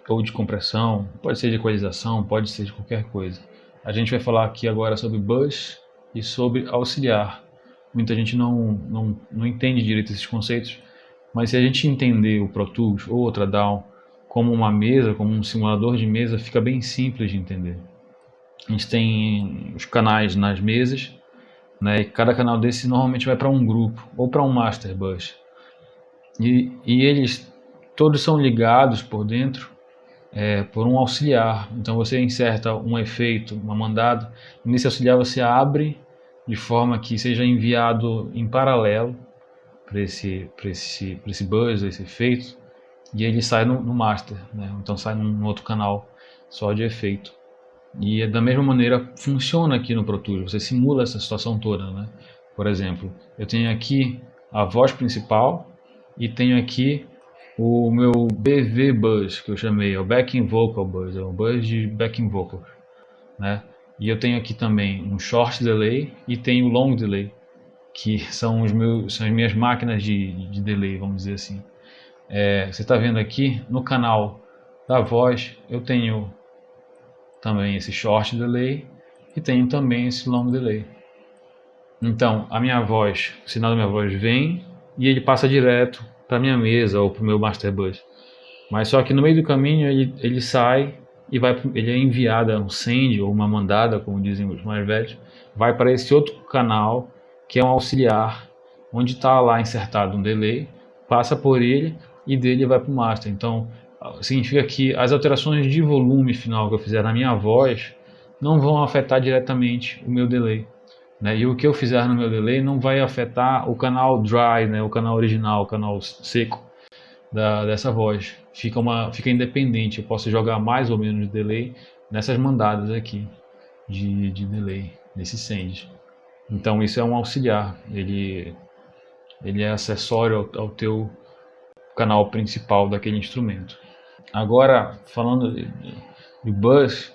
Ou de compressão, pode ser de equalização, pode ser de qualquer coisa. A gente vai falar aqui agora sobre bus e sobre auxiliar. Muita gente não entende direito esses conceitos, mas se a gente entender o Pro Tools ou o DAW como uma mesa, como um simulador de mesa, fica bem simples de entender. A gente tem os canais nas mesas, né, e cada canal desse normalmente vai para um grupo ou para um master bus. E eles todos são ligados por dentro por um auxiliar. Então você inserta um efeito, uma mandada, e nesse auxiliar você abre de forma que seja enviado em paralelo para esse buzz, esse efeito, e ele sai no master, né? Então sai num outro canal só de efeito. E da mesma maneira funciona aqui no Pro Tools, você simula essa situação toda, né? Por exemplo, eu tenho aqui a voz principal e tenho aqui o meu BV Buzz, que eu chamei, é o Backing Vocal Buzz, é o Buzz de Backing Vocal, né? E eu tenho aqui também um Short Delay e tenho o Long Delay, que são as minhas máquinas de delay, vamos dizer assim. Você está vendo aqui no canal da voz, eu tenho também esse Short Delay e tenho também esse Long Delay. Então, a minha voz, o sinal da minha voz vem e ele passa direto para minha mesa ou para o meu Master Bus. Mas só que no meio do caminho ele sai e ele é enviado um send ou uma mandada, como dizem os mais velhos, vai para esse outro canal que é um auxiliar, onde está lá insertado um delay, passa por ele e dele vai para o master. Então significa que as alterações de volume final que eu fizer na minha voz não vão afetar diretamente o meu delay, né? E o que eu fizer no meu delay não vai afetar o canal dry, né? O canal original, o canal seco dessa voz. Fica independente, eu posso jogar mais ou menos delay nessas mandadas aqui de delay, nesse send. Então isso é um auxiliar, ele é acessório ao teu canal principal daquele instrumento. Agora, falando de buzz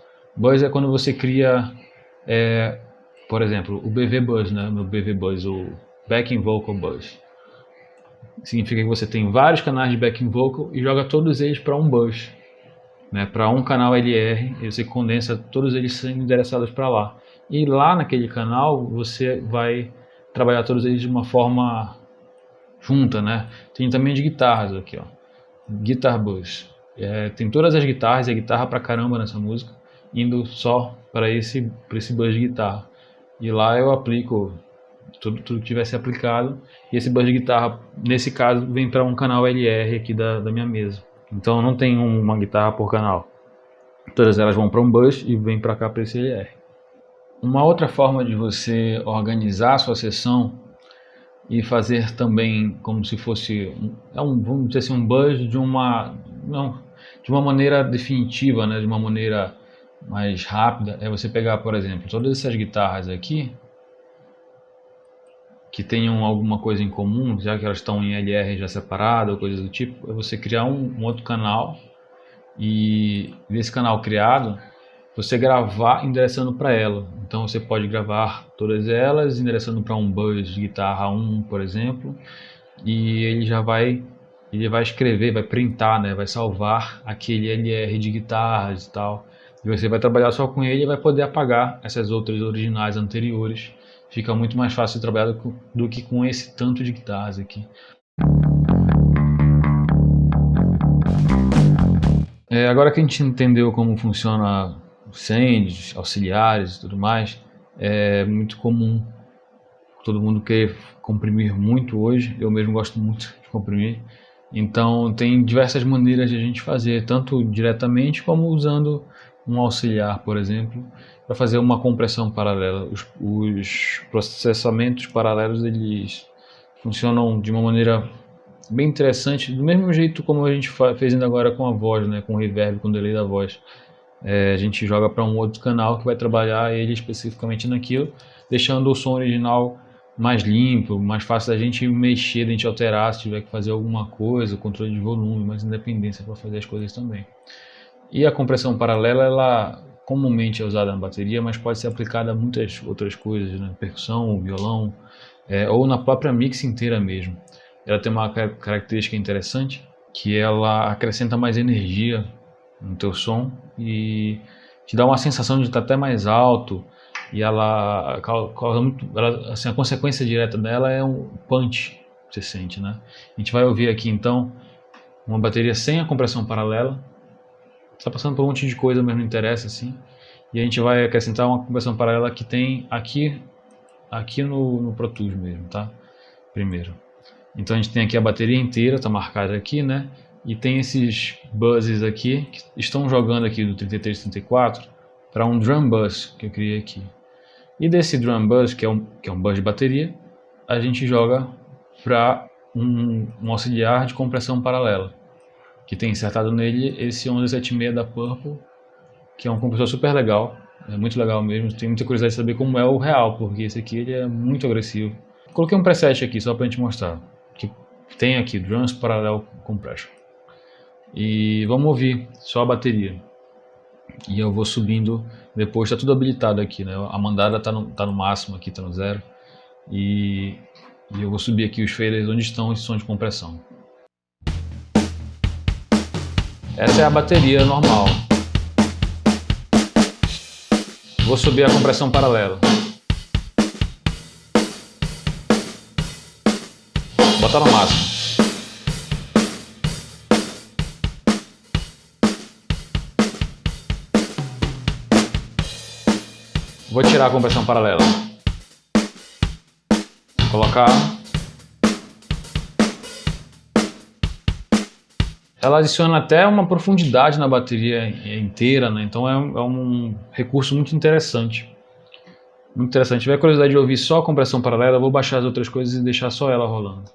é quando você cria, por exemplo, o BV Buzz, né? Meu BV Buzz, o Backing Vocal Buzz. Significa que você tem vários canais de backing vocal e joga todos eles para um bus, né? Para um canal LR, e você condensa todos eles sendo endereçados para lá. E lá naquele canal você vai trabalhar todos eles de uma forma junta, né? Tem também de guitarras aqui, ó. Guitar Buzz. Tem todas as guitarras, e a guitarra pra caramba nessa música, indo só para esse buzz de guitarra. E lá eu aplico tudo que tivesse aplicado, e esse buzz de guitarra, nesse caso, vem para um canal LR aqui da minha mesa. Então eu não tenho uma guitarra por canal. Todas elas vão para um buzz e vem para cá para esse LR. Uma outra forma de você organizar a sua sessão e fazer também como se fosse vamos dizer assim, um buzz de uma maneira definitiva, né, de uma maneira mais rápida, é você pegar, por exemplo, todas essas guitarras aqui que tenham alguma coisa em comum, já que elas estão em LR já separada ou coisa do tipo, é você criar um outro canal e desse canal criado você gravar endereçando para ela. Então você pode gravar todas elas endereçando para um buzz de guitarra 1, por exemplo, e ele vai escrever, vai printar, né, vai salvar aquele LR de guitarras e tal. E você vai trabalhar só com ele e vai poder apagar essas outras originais anteriores. Fica muito mais fácil de trabalhar do que com esse tanto de guitarras aqui. Agora que a gente entendeu como funciona sends, auxiliares e tudo mais, é muito comum todo mundo querer comprimir muito hoje. Eu mesmo gosto muito de comprimir. Então tem diversas maneiras de a gente fazer, tanto diretamente como usando um auxiliar, por exemplo, para fazer uma compressão paralela. Os processamentos paralelos, eles funcionam de uma maneira bem interessante, do mesmo jeito como a gente fez ainda agora com a voz, né, com o reverb, com o delay da voz. A gente joga para um outro canal que vai trabalhar ele especificamente naquilo, deixando o som original mais limpo, mais fácil da gente mexer, da gente alterar se tiver que fazer alguma coisa, controle de volume, mais independência para fazer as coisas também. E a compressão paralela, ela comumente é usada na bateria, mas pode ser aplicada a muitas outras coisas, né? Percussão, violão, ou na própria mix inteira mesmo. Ela tem uma característica interessante, que ela acrescenta mais energia no teu som e te dá uma sensação de estar até mais alto, e ela causa muito, assim, a consequência direta dela é um punch que você sente, né? A gente vai ouvir aqui então uma bateria sem a compressão paralela. Está passando por um monte de coisa, mas não interessa assim. E a gente vai acrescentar uma compressão paralela que tem aqui no Pro Tools mesmo, tá? Primeiro. Então a gente tem aqui a bateria inteira, está marcada aqui, né? E tem esses buzzes aqui que estão jogando aqui do 3334 para um drum buzz que eu criei aqui. E desse drum buzz, que é um buzz de bateria, a gente joga para um auxiliar de compressão paralela, que tem insertado nele esse 1176 da Purple, que é um compressor super legal, é muito legal mesmo. Tenho muita curiosidade de saber como é o real, porque esse aqui ele é muito agressivo. Coloquei um preset aqui só para a gente mostrar, que tem aqui Drums Parallel Compression. E vamos ouvir só a bateria. E eu vou subindo, depois está tudo habilitado aqui, né? A mandada está no máximo aqui, está no 0. E eu vou subir aqui os faders onde estão esse som de compressão. Essa é a bateria normal. Vou subir a compressão paralela. Botar no máximo. Vou tirar a compressão paralela. Colocar. Ela adiciona até uma profundidade na bateria inteira, né? Então é um recurso muito interessante. Muito interessante. Se tiver curiosidade de ouvir só a compressão paralela, eu vou baixar as outras coisas e deixar só ela rolando.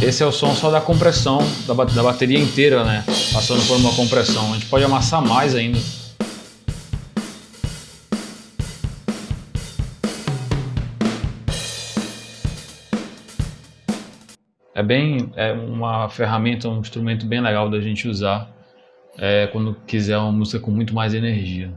Esse é o som só da compressão, da bateria inteira, né? Passando por uma compressão. A gente pode amassar mais ainda. É uma ferramenta, um instrumento bem legal da gente usar quando quiser uma música com muito mais energia.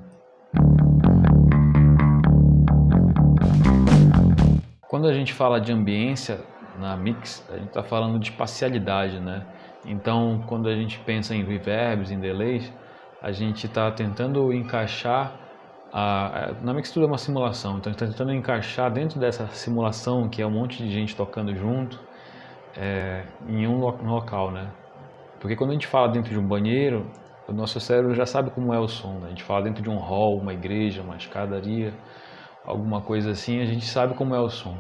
Quando a gente fala de ambiência na mix, a gente está falando de espacialidade, né? Então, quando a gente pensa em reverbs, em delays, a gente está tentando encaixar na mix tudo é uma simulação, então a gente está tentando encaixar dentro dessa simulação, que é um monte de gente tocando junto, em um local, né? Porque quando a gente fala dentro de um banheiro, o nosso cérebro já sabe como é o som, né? A gente fala dentro de um hall, uma igreja, uma escadaria, alguma coisa assim, a gente sabe como é o som.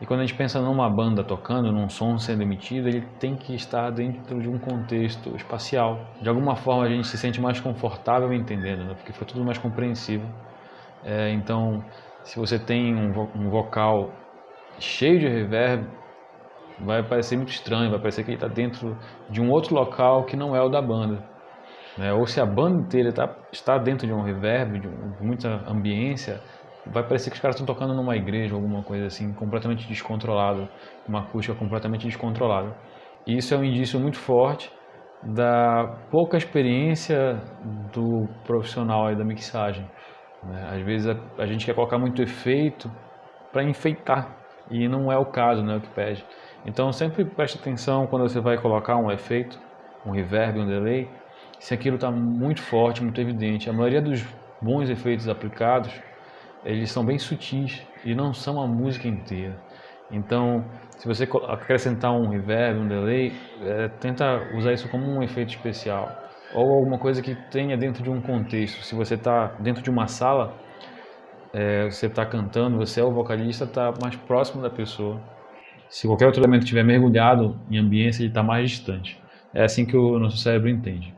E quando a gente pensa numa banda tocando, num som sendo emitido, ele tem que estar dentro de um contexto espacial. De alguma forma a gente se sente mais confortável entendendo, né? Porque foi tudo mais compreensível. Então, se você tem um vocal cheio de reverb, vai parecer muito estranho, vai parecer que ele está dentro de um outro local que não é o da banda. Ou se a banda inteira está dentro de um reverb, de muita ambiência, vai parecer que os caras estão tocando numa igreja, alguma coisa assim, completamente descontrolado, uma acústica completamente descontrolada. E isso é um indício muito forte da pouca experiência do profissional aí da mixagem. Às vezes a gente quer colocar muito efeito para enfeitar, e não é o caso, não é o que pede. Então sempre preste atenção quando você vai colocar um efeito, um reverb, um delay, se aquilo está muito forte, muito evidente. A maioria dos bons efeitos aplicados, eles são bem sutis e não são a música inteira. Então, se você acrescentar um reverb, um delay, tenta usar isso como um efeito especial. Ou alguma coisa que tenha dentro de um contexto. Se você está dentro de uma sala, você está cantando, você é o vocalista, está mais próximo da pessoa. Se qualquer outro elemento estiver mergulhado em ambiência, ele está mais distante. É assim que o nosso cérebro entende.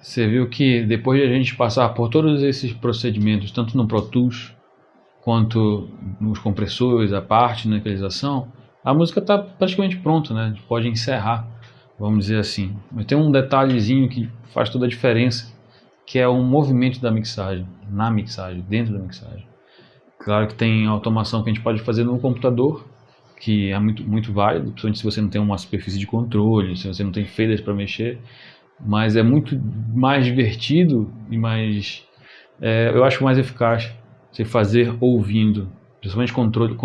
Você viu que depois de a gente passar por todos esses procedimentos, tanto no Pro Tools quanto nos compressores, a parte na equalização, a música está praticamente pronta, né? A gente pode encerrar, vamos dizer assim. Mas tem um detalhezinho que faz toda a diferença, que é o movimento da mixagem, na mixagem, dentro da mixagem. Claro que tem automação que a gente pode fazer no computador, que é muito válido, principalmente se você não tem uma superfície de controle, se você não tem faders para mexer. Mas é muito mais divertido e mais, eu acho mais eficaz você fazer ouvindo, principalmente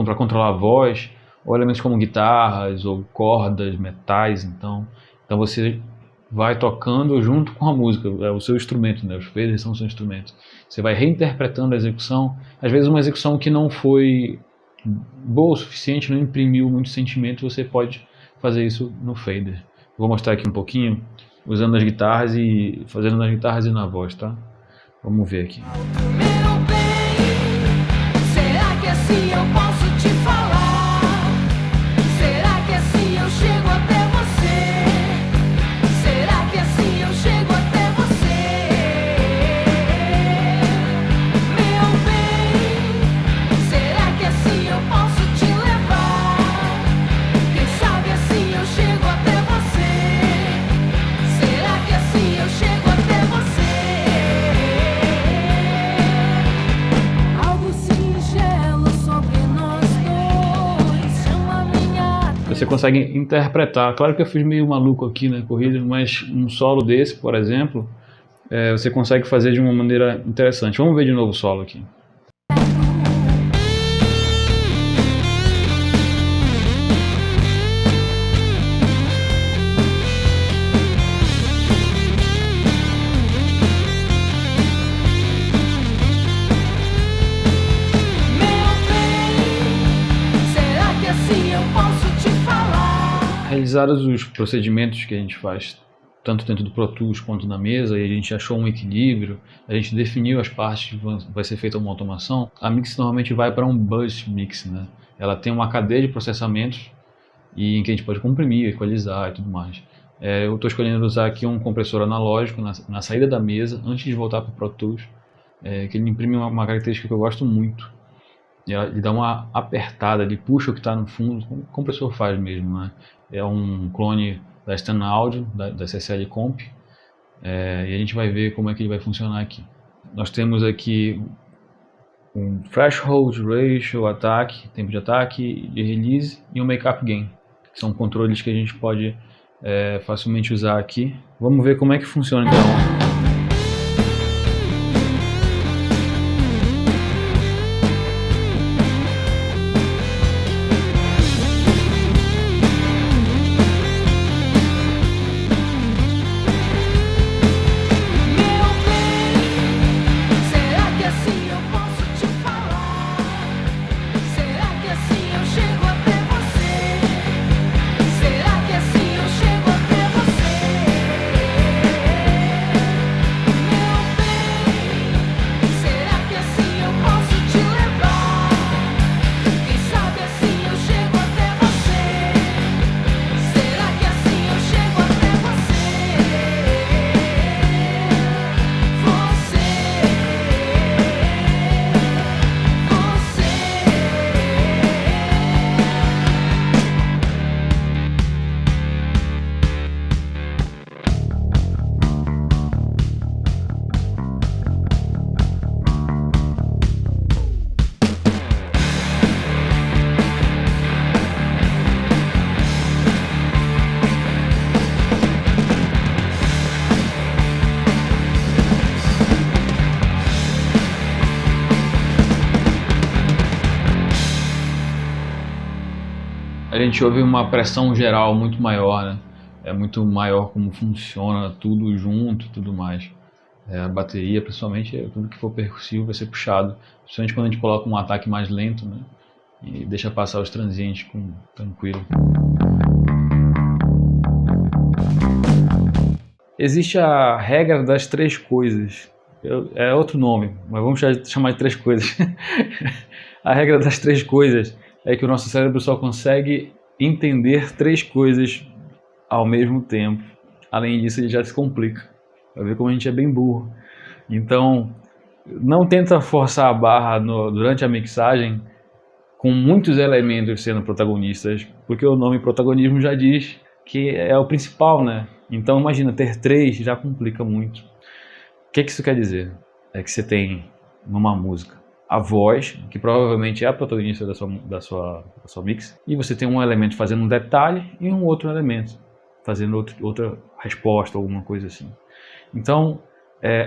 para controlar a voz, ou elementos como guitarras, ou cordas, metais. Então você vai tocando junto com a música, é o seu instrumento, né? Os faders são o seu instrumento. Você vai reinterpretando a execução, às vezes uma execução que não foi boa o suficiente, não imprimiu muito sentimento, você pode fazer isso no fader. Vou mostrar aqui um pouquinho, usando as guitarras e fazendo nas guitarras e na voz, tá? Vamos ver aqui. Meu bem, será que assim eu posso te falar? Será que assim eu chego até você? Será que assim eu chego até você? Meu bem, será que assim eu posso te levar? Quem sabe assim eu chego até você? Será que assim eu chego até você? Algo singelo sobre nós dois chama minha. Você consegue interpretar, claro que eu fiz meio maluco aqui na corrida, mas um solo desse, por exemplo, você consegue fazer de uma maneira interessante. Vamos ver de novo o solo aqui. Realizados os procedimentos que a gente faz, tanto dentro do Pro Tools quanto na mesa, e a gente achou um equilíbrio, a gente definiu as partes que vai ser feita uma automação, a mix normalmente vai para um bus mix, né? Ela tem uma cadeia de processamentos em que a gente pode comprimir, equalizar e tudo mais. Eu estou escolhendo usar aqui um compressor analógico na saída da mesa, antes de voltar para o Pro Tools, que ele imprime uma característica que eu gosto muito, ele dá uma apertada, ele puxa o que está no fundo, como o compressor faz mesmo, né? É um clone da Stan Audio, da CCL Comp, e a gente vai ver como é que ele vai funcionar aqui. Nós temos aqui um threshold, ratio, ataque, tempo de ataque, de release e um make-up gain, que são controles que a gente pode facilmente usar aqui. Vamos ver como é que funciona então. A gente ouve uma pressão geral muito maior, né? É muito maior como funciona tudo junto e tudo mais. A bateria, principalmente, tudo que for percussivo vai ser puxado, principalmente quando a gente coloca um ataque mais lento, né? E deixa passar os transientes tranquilo. Existe a regra das 3 coisas. É outro nome, mas vamos chamar de 3 coisas. A regra das 3 coisas é que o nosso cérebro só consegue entender 3 coisas ao mesmo tempo. Além disso, ele já se complica. Vai ver como a gente é bem burro. Então, não tenta forçar a barra durante a mixagem com muitos elementos sendo protagonistas, porque o nome protagonismo já diz que é o principal, né? Então, imagina, ter 3 já complica muito. O que isso quer dizer? É que você tem numa música a voz, que provavelmente é a protagonista da sua mix, e você tem um elemento fazendo um detalhe e um outro elemento fazendo outra resposta, alguma coisa assim. Então,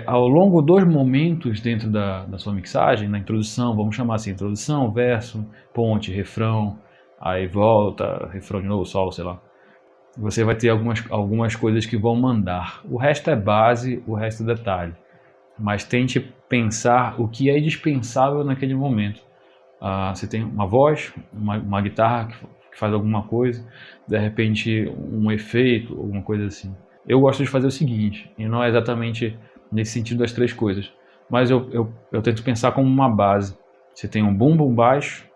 ao longo dos momentos dentro da sua mixagem, na introdução, vamos chamar assim, introdução, verso, ponte, refrão, aí volta, refrão de novo, solo, sei lá. Você vai ter algumas coisas que vão mandar. O resto é base, o resto é detalhe. Mas tente pensar o que é indispensável naquele momento. Você tem uma voz, uma guitarra que faz alguma coisa, de repente um efeito, alguma coisa assim. Eu gosto de fazer o seguinte, e não é exatamente nesse sentido das 3 coisas, mas eu tento pensar como uma base. Você tem um bumbo baixo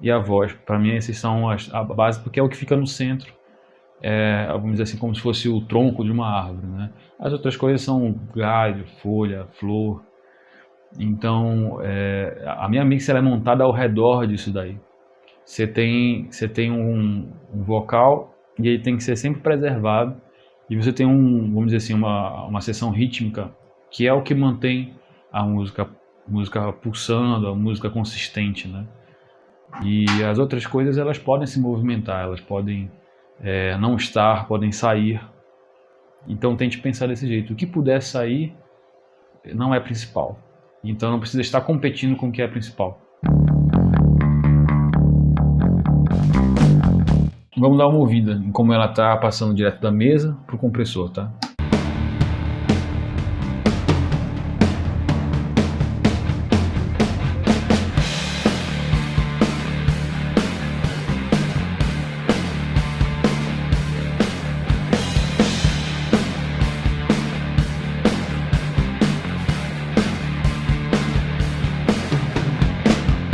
e a voz. Para mim, esses são a base, porque é o que fica no centro. Vamos dizer assim, como se fosse o tronco de uma árvore, né? As outras coisas são galho, folha, flor. Então, a minha mix ela é montada ao redor disso daí. Você tem um vocal e ele tem que ser sempre preservado. E você tem vamos dizer assim, uma seção rítmica que é o que mantém a música pulsando, a música consistente, né? E as outras coisas elas podem se movimentar, elas podem não estar, podem sair. Então tente pensar desse jeito. O que puder sair não é principal. Então não precisa estar competindo com o que é principal. Vamos dar uma ouvida em como ela está passando direto da mesa para o compressor, tá?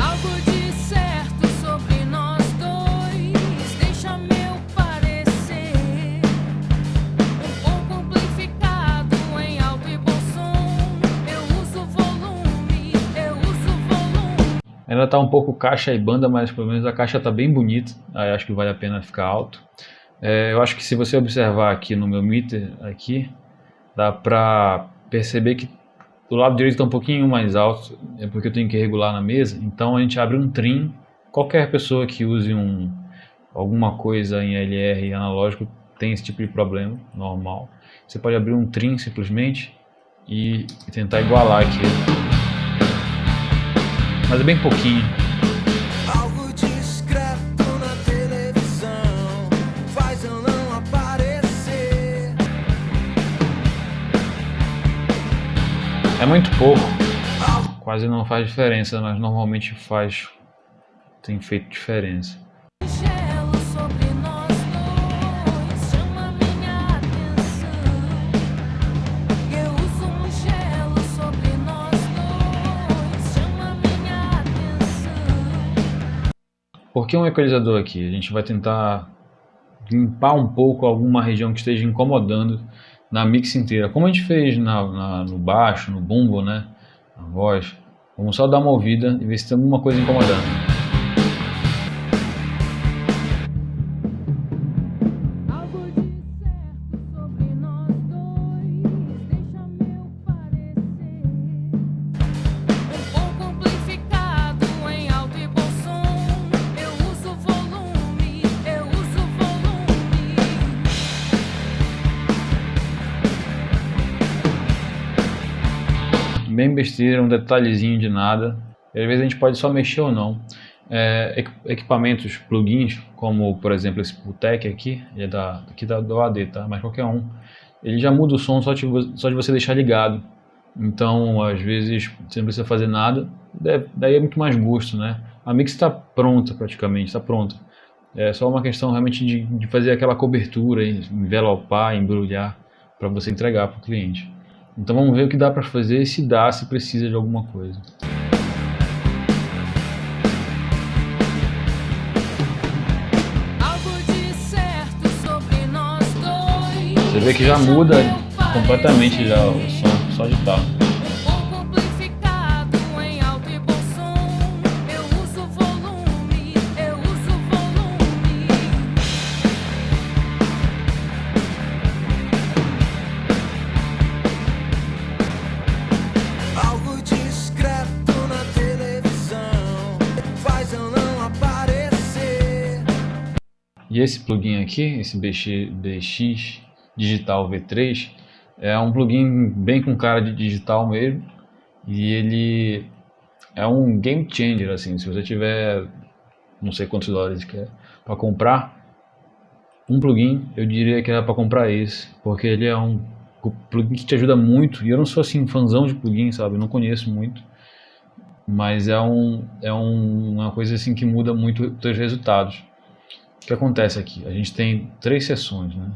Algo de certo sobre nós dois, deixa meu parecer um pouco Ainda tá um pouco caixa e banda, mas pelo menos a caixa tá bem bonita, aí acho que vale a pena ficar alto. Eu acho que se você observar aqui no meu meter, aqui, dá pra perceber que do lado direito está um pouquinho mais alto, é porque eu tenho que regular na mesa, então a gente abre um trim. Qualquer pessoa que use alguma coisa em LR analógico tem esse tipo de problema, normal. Você pode abrir um trim simplesmente e tentar igualar aqui. Mas é bem pouquinho. Algo discreto na televisão faz eu não aparecer. É muito pouco, quase não faz diferença, mas normalmente tem feito diferença. Gelo sobre nós dois chama minha atenção. Eu uso um gelo sobre nós dois chama minha atenção. Por que um equalizador aqui? A gente vai tentar limpar um pouco alguma região que esteja incomodando na mix inteira. Como a gente fez no baixo, no bumbo, né? Na voz. Vamos só dar uma ouvida e ver se tem alguma coisa incomodando. Algo de certo sobre nós dois deixa meu parecer um pouco amplificado em alto e bom som. Eu uso volume, eu uso volume. Bem besteira, um detalhezinho de nada. E às vezes a gente pode só mexer ou não. Equipamentos, plugins, como por exemplo esse Pultec aqui, ele é aqui do AD, tá? Mas qualquer um, ele já muda o som só de você deixar ligado. Então às vezes você não precisa fazer nada, daí é muito mais gosto, né? A mix está pronta praticamente, está pronta. É só uma questão realmente de fazer aquela cobertura, envelopar, embrulhar para você entregar para o cliente. Então vamos ver o que dá para fazer e se precisa de alguma coisa. Algo de certo sobre nós dois. Você vê que já muda completamente já o som, só de tal. Um pouco amplificado em alto e bom som. Eu uso volume, eu uso volume. Algo discreto na televisão faz eu não aparecer. E esse plugin aqui, esse BX Digital V3, é um plugin bem com cara de digital mesmo, e ele é um game changer, assim. Se você tiver não sei quantos dólares que é para comprar um plugin, eu diria que era para comprar esse, porque ele é um plugin que te ajuda muito. E eu não sou assim fãzão de plugin, sabe? Eu não conheço muito, mas é uma coisa assim que muda muito os teus resultados. O que acontece aqui? A gente tem 3 sessões, né?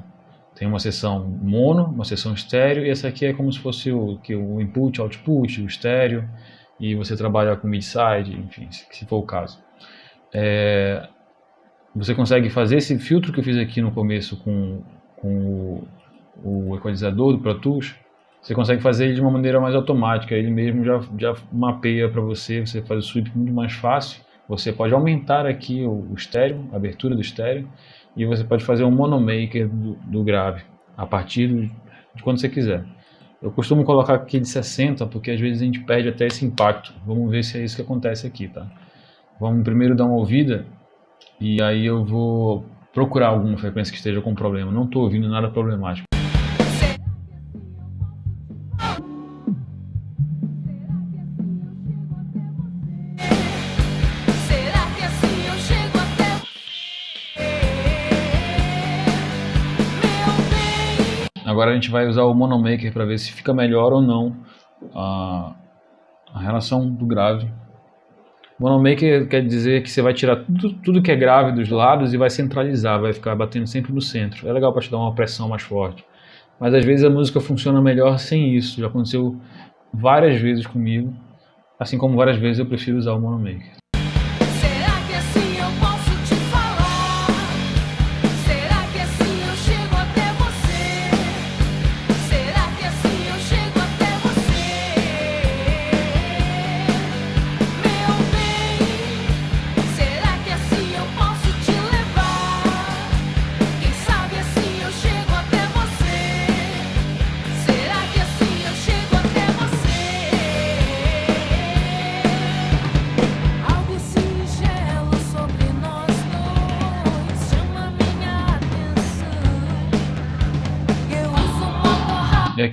Tem uma sessão mono, uma sessão estéreo, e essa aqui é como se fosse o input, output, o estéreo, e você trabalha com mid-side, enfim, se for o caso. Você consegue fazer esse filtro que eu fiz aqui no começo com o equalizador do Pro Tools. Você consegue fazer ele de uma maneira mais automática, ele mesmo já mapeia para você, você faz o sweep muito mais fácil. Você pode aumentar aqui o estéreo, a abertura do estéreo, e você pode fazer um monomaker do grave, a partir de quando você quiser. Eu costumo colocar aqui de 60, porque às vezes a gente perde até esse impacto. Vamos ver se é isso que acontece aqui, tá? Vamos primeiro dar uma ouvida, e aí eu vou procurar alguma frequência que esteja com problema. Não estou ouvindo nada problemático. Será que assim eu chego até você? Meu bem. Agora a gente vai usar o monomaker para ver se fica melhor ou não a relação do grave. Monomaker quer dizer que você vai tirar tudo que é grave dos lados e vai centralizar, vai ficar batendo sempre no centro. É legal para te dar uma pressão mais forte. Mas às vezes a música funciona melhor sem isso. Já aconteceu várias vezes comigo, assim como várias vezes eu prefiro usar o monomaker. Será que assim eu posso te falar? Será que assim eu chego até você? Será que assim eu chego até você? Meu bem.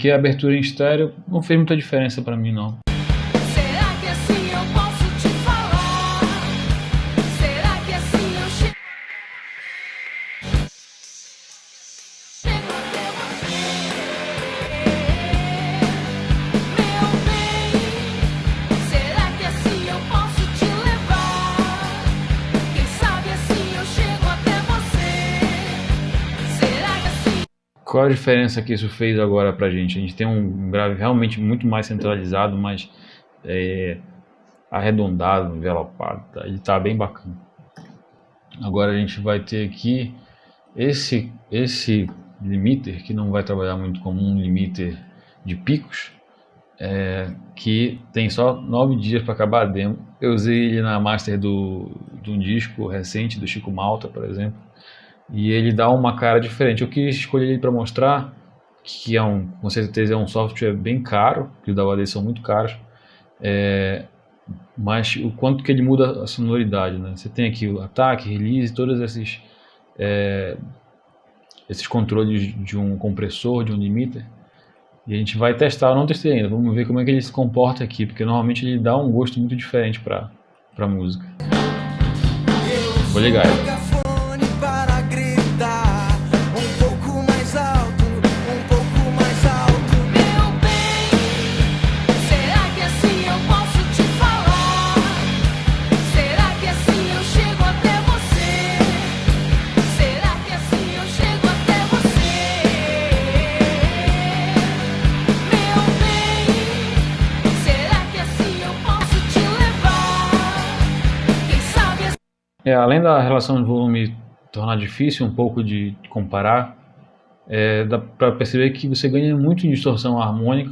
aqui a abertura em estéreo não fez muita diferença para mim não. Será que assim eu posso te falar? Será que assim eu chego até você? Meu bem, será que assim eu posso te levar? Quem sabe assim eu chego até você? Será que assim Qual a diferença que isso fez agora pra gente? A gente tem um grave realmente muito mais centralizado, mais arredondado, envelopado, tá? Ele tá bem bacana. Agora a gente vai ter aqui esse limiter, que não vai trabalhar muito como um limiter de picos, que tem só 9 dias para acabar a demo. Eu usei ele na master de um disco recente, do Chico Malta, por exemplo, e ele dá uma cara diferente. Eu quis escolher ele para mostrar que com certeza é um software bem caro, que os da UAD são muito caros, mas o quanto que ele muda a sonoridade, né? Você tem aqui o ataque, release, todos esses controles de um compressor, de um limiter, e a gente vai testar. Eu não testei ainda, vamos ver como é que ele se comporta aqui, porque normalmente ele dá um gosto muito diferente para música. Vou ligar ele. Megafone para gritar um pouco mais alto, um pouco mais alto. Meu bem, será que assim eu posso te falar? Será que assim eu chego até você? Será que assim eu chego até você? Meu bem, será que assim eu posso te levar? Quem sabe assim Além da relação de volume tornar difícil um pouco de comparar, dá para perceber que você ganha muito em distorção harmônica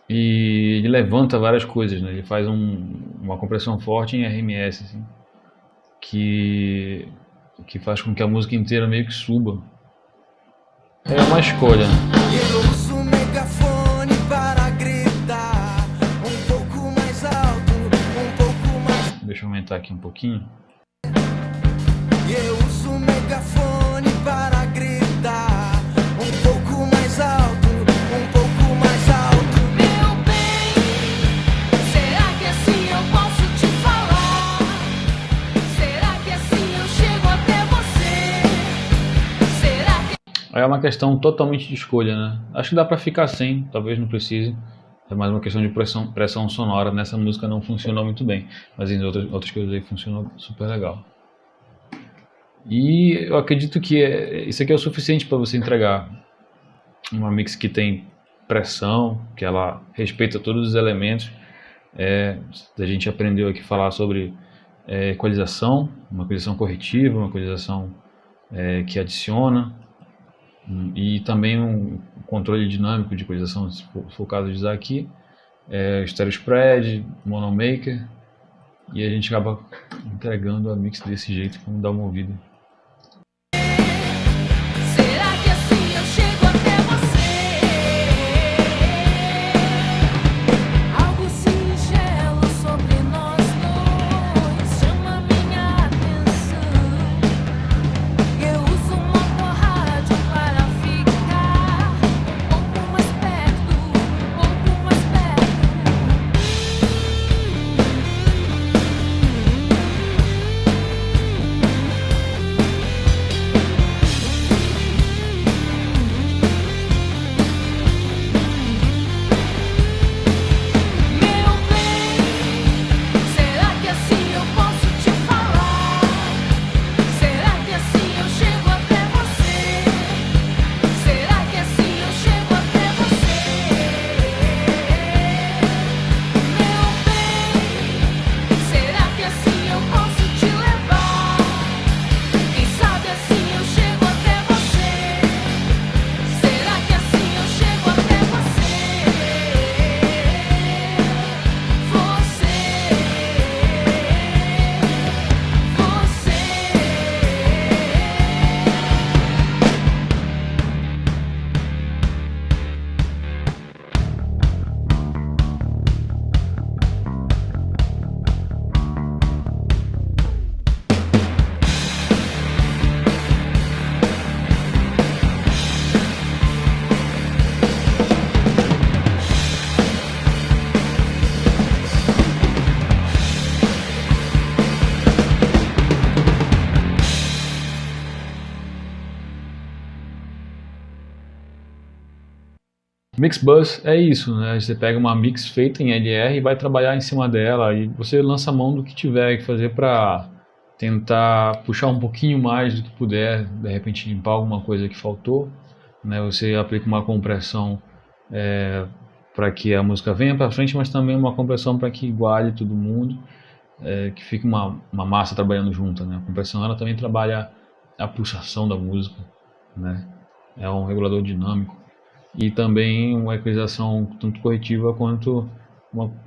e ele levanta várias coisas, né? Ele faz uma compressão forte em RMS, assim, que faz com que a música inteira meio que suba. É uma escolha, né? Eu uso o megafone para gritar um pouco mais alto, um pouco mais. Deixa eu aumentar aqui um pouquinho. Eu uso o megafone para gritar um pouco mais alto, um pouco mais alto. Meu bem, será que assim eu posso te falar? Será que assim eu chego até você? Será que É uma questão totalmente de escolha, né? Acho que dá pra ficar sem, talvez não precise. É mais uma questão de pressão sonora. Nessa música não funcionou muito bem, mas em outras que eu usei funcionou super legal. E eu acredito que isso aqui é o suficiente para você entregar uma mix que tem pressão, que ela respeita todos os elementos. A gente aprendeu aqui a falar sobre equalização, uma equalização corretiva, uma equalização que adiciona, e também um controle dinâmico de equalização, se for o caso de usar aqui, stereo spread, mono maker, e a gente acaba entregando a mix desse jeito. Vamos dar uma ouvida. será que assim eu chego até você? Algo singelo sobre nós dois chama minha atenção. Eu uso uma rádio para ficar um pouco mais perto, um pouco mais perto. Mixbus é isso, né? Você pega uma mix feita em LR e vai trabalhar em cima dela e você lança a mão do que tiver que fazer para tentar puxar um pouquinho mais do que puder, de repente limpar alguma coisa que faltou, né? Você aplica uma compressão para que a música venha para frente, mas também uma compressão para que iguale todo mundo, que fique uma massa trabalhando junta, né? A compressão ela também trabalha a pulsação da música, né? É um regulador dinâmico. E também uma equalização tanto corretiva quanto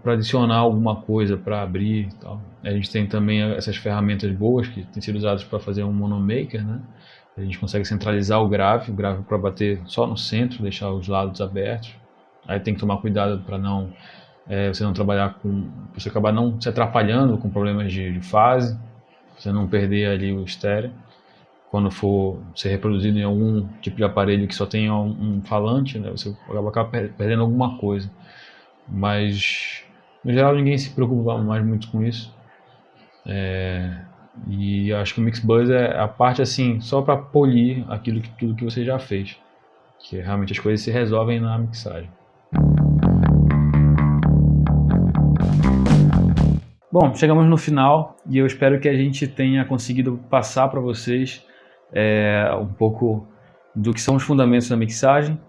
para adicionar alguma coisa, para abrir e tal. A gente tem também essas ferramentas boas que têm sido usadas para fazer um monomaker, né? A gente consegue centralizar o grave para bater só no centro, deixar os lados abertos. Aí tem que tomar cuidado para não você não trabalhar com, você acabar não se atrapalhando com problemas de fase, você não perder ali o estéreo. Quando for ser reproduzido em algum tipo de aparelho que só tenha um falante, né, você acaba perdendo alguma coisa. Mas, no geral, ninguém se preocupa mais muito com isso. E eu acho que o Mixbus é a parte assim, só para polir tudo que você já fez. Que realmente as coisas se resolvem na mixagem. Bom, chegamos no final e eu espero que a gente tenha conseguido passar para vocês um pouco do que são os fundamentos da mixagem,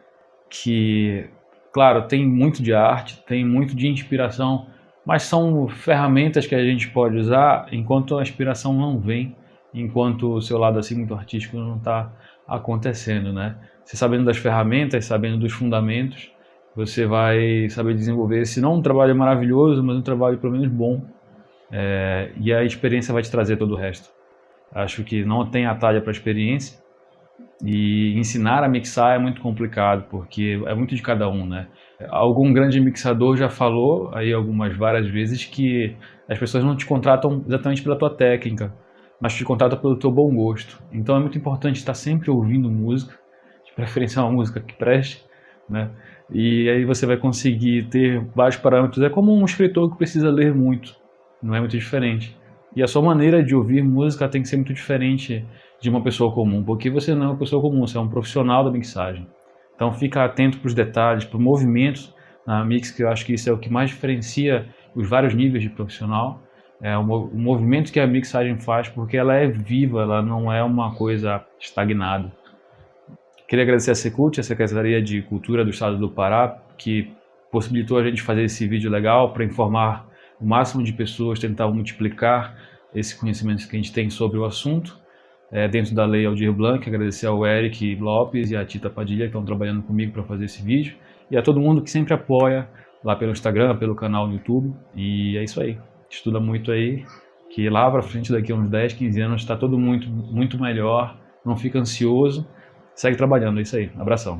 que, claro, tem muito de arte, tem muito de inspiração, mas são ferramentas que a gente pode usar enquanto a inspiração não vem, enquanto o seu lado assim muito artístico não está acontecendo, né? Você sabendo das ferramentas, sabendo dos fundamentos, você vai saber desenvolver, se não um trabalho maravilhoso, mas um trabalho pelo menos bom, e a experiência vai te trazer todo o resto. Acho que não tem atalho para a experiência, e ensinar a mixar é muito complicado, porque é muito de cada um, né? Algum grande mixador já falou aí várias vezes que as pessoas não te contratam exatamente pela tua técnica, mas te contratam pelo teu bom gosto. Então é muito importante estar sempre ouvindo música, de preferência uma música que preste, né? E aí você vai conseguir ter vários parâmetros. É como um escritor que precisa ler muito, não é muito diferente. E a sua maneira de ouvir música tem que ser muito diferente de uma pessoa comum, porque você não é uma pessoa comum, você é um profissional da mixagem. Então fica atento para os detalhes, para os movimentos na mix, que eu acho que isso é o que mais diferencia os vários níveis de profissional. É o movimento que a mixagem faz, porque ela é viva, ela não é uma coisa estagnada. Queria agradecer a Secult, a Secretaria de Cultura do Estado do Pará, que possibilitou a gente fazer esse vídeo legal para informar o máximo de pessoas, tentar multiplicar esse conhecimento que a gente tem sobre o assunto, dentro da Lei Aldir Blanc. Agradecer ao Eric Lopes e à Tita Padilha, que estão trabalhando comigo para fazer esse vídeo, e a todo mundo que sempre apoia lá pelo Instagram, pelo canal no YouTube. E é isso aí, estuda muito aí, que lá para frente, daqui a uns 10, 15 anos, está tudo muito melhor. Não fica ansioso, segue trabalhando, é isso aí, abração.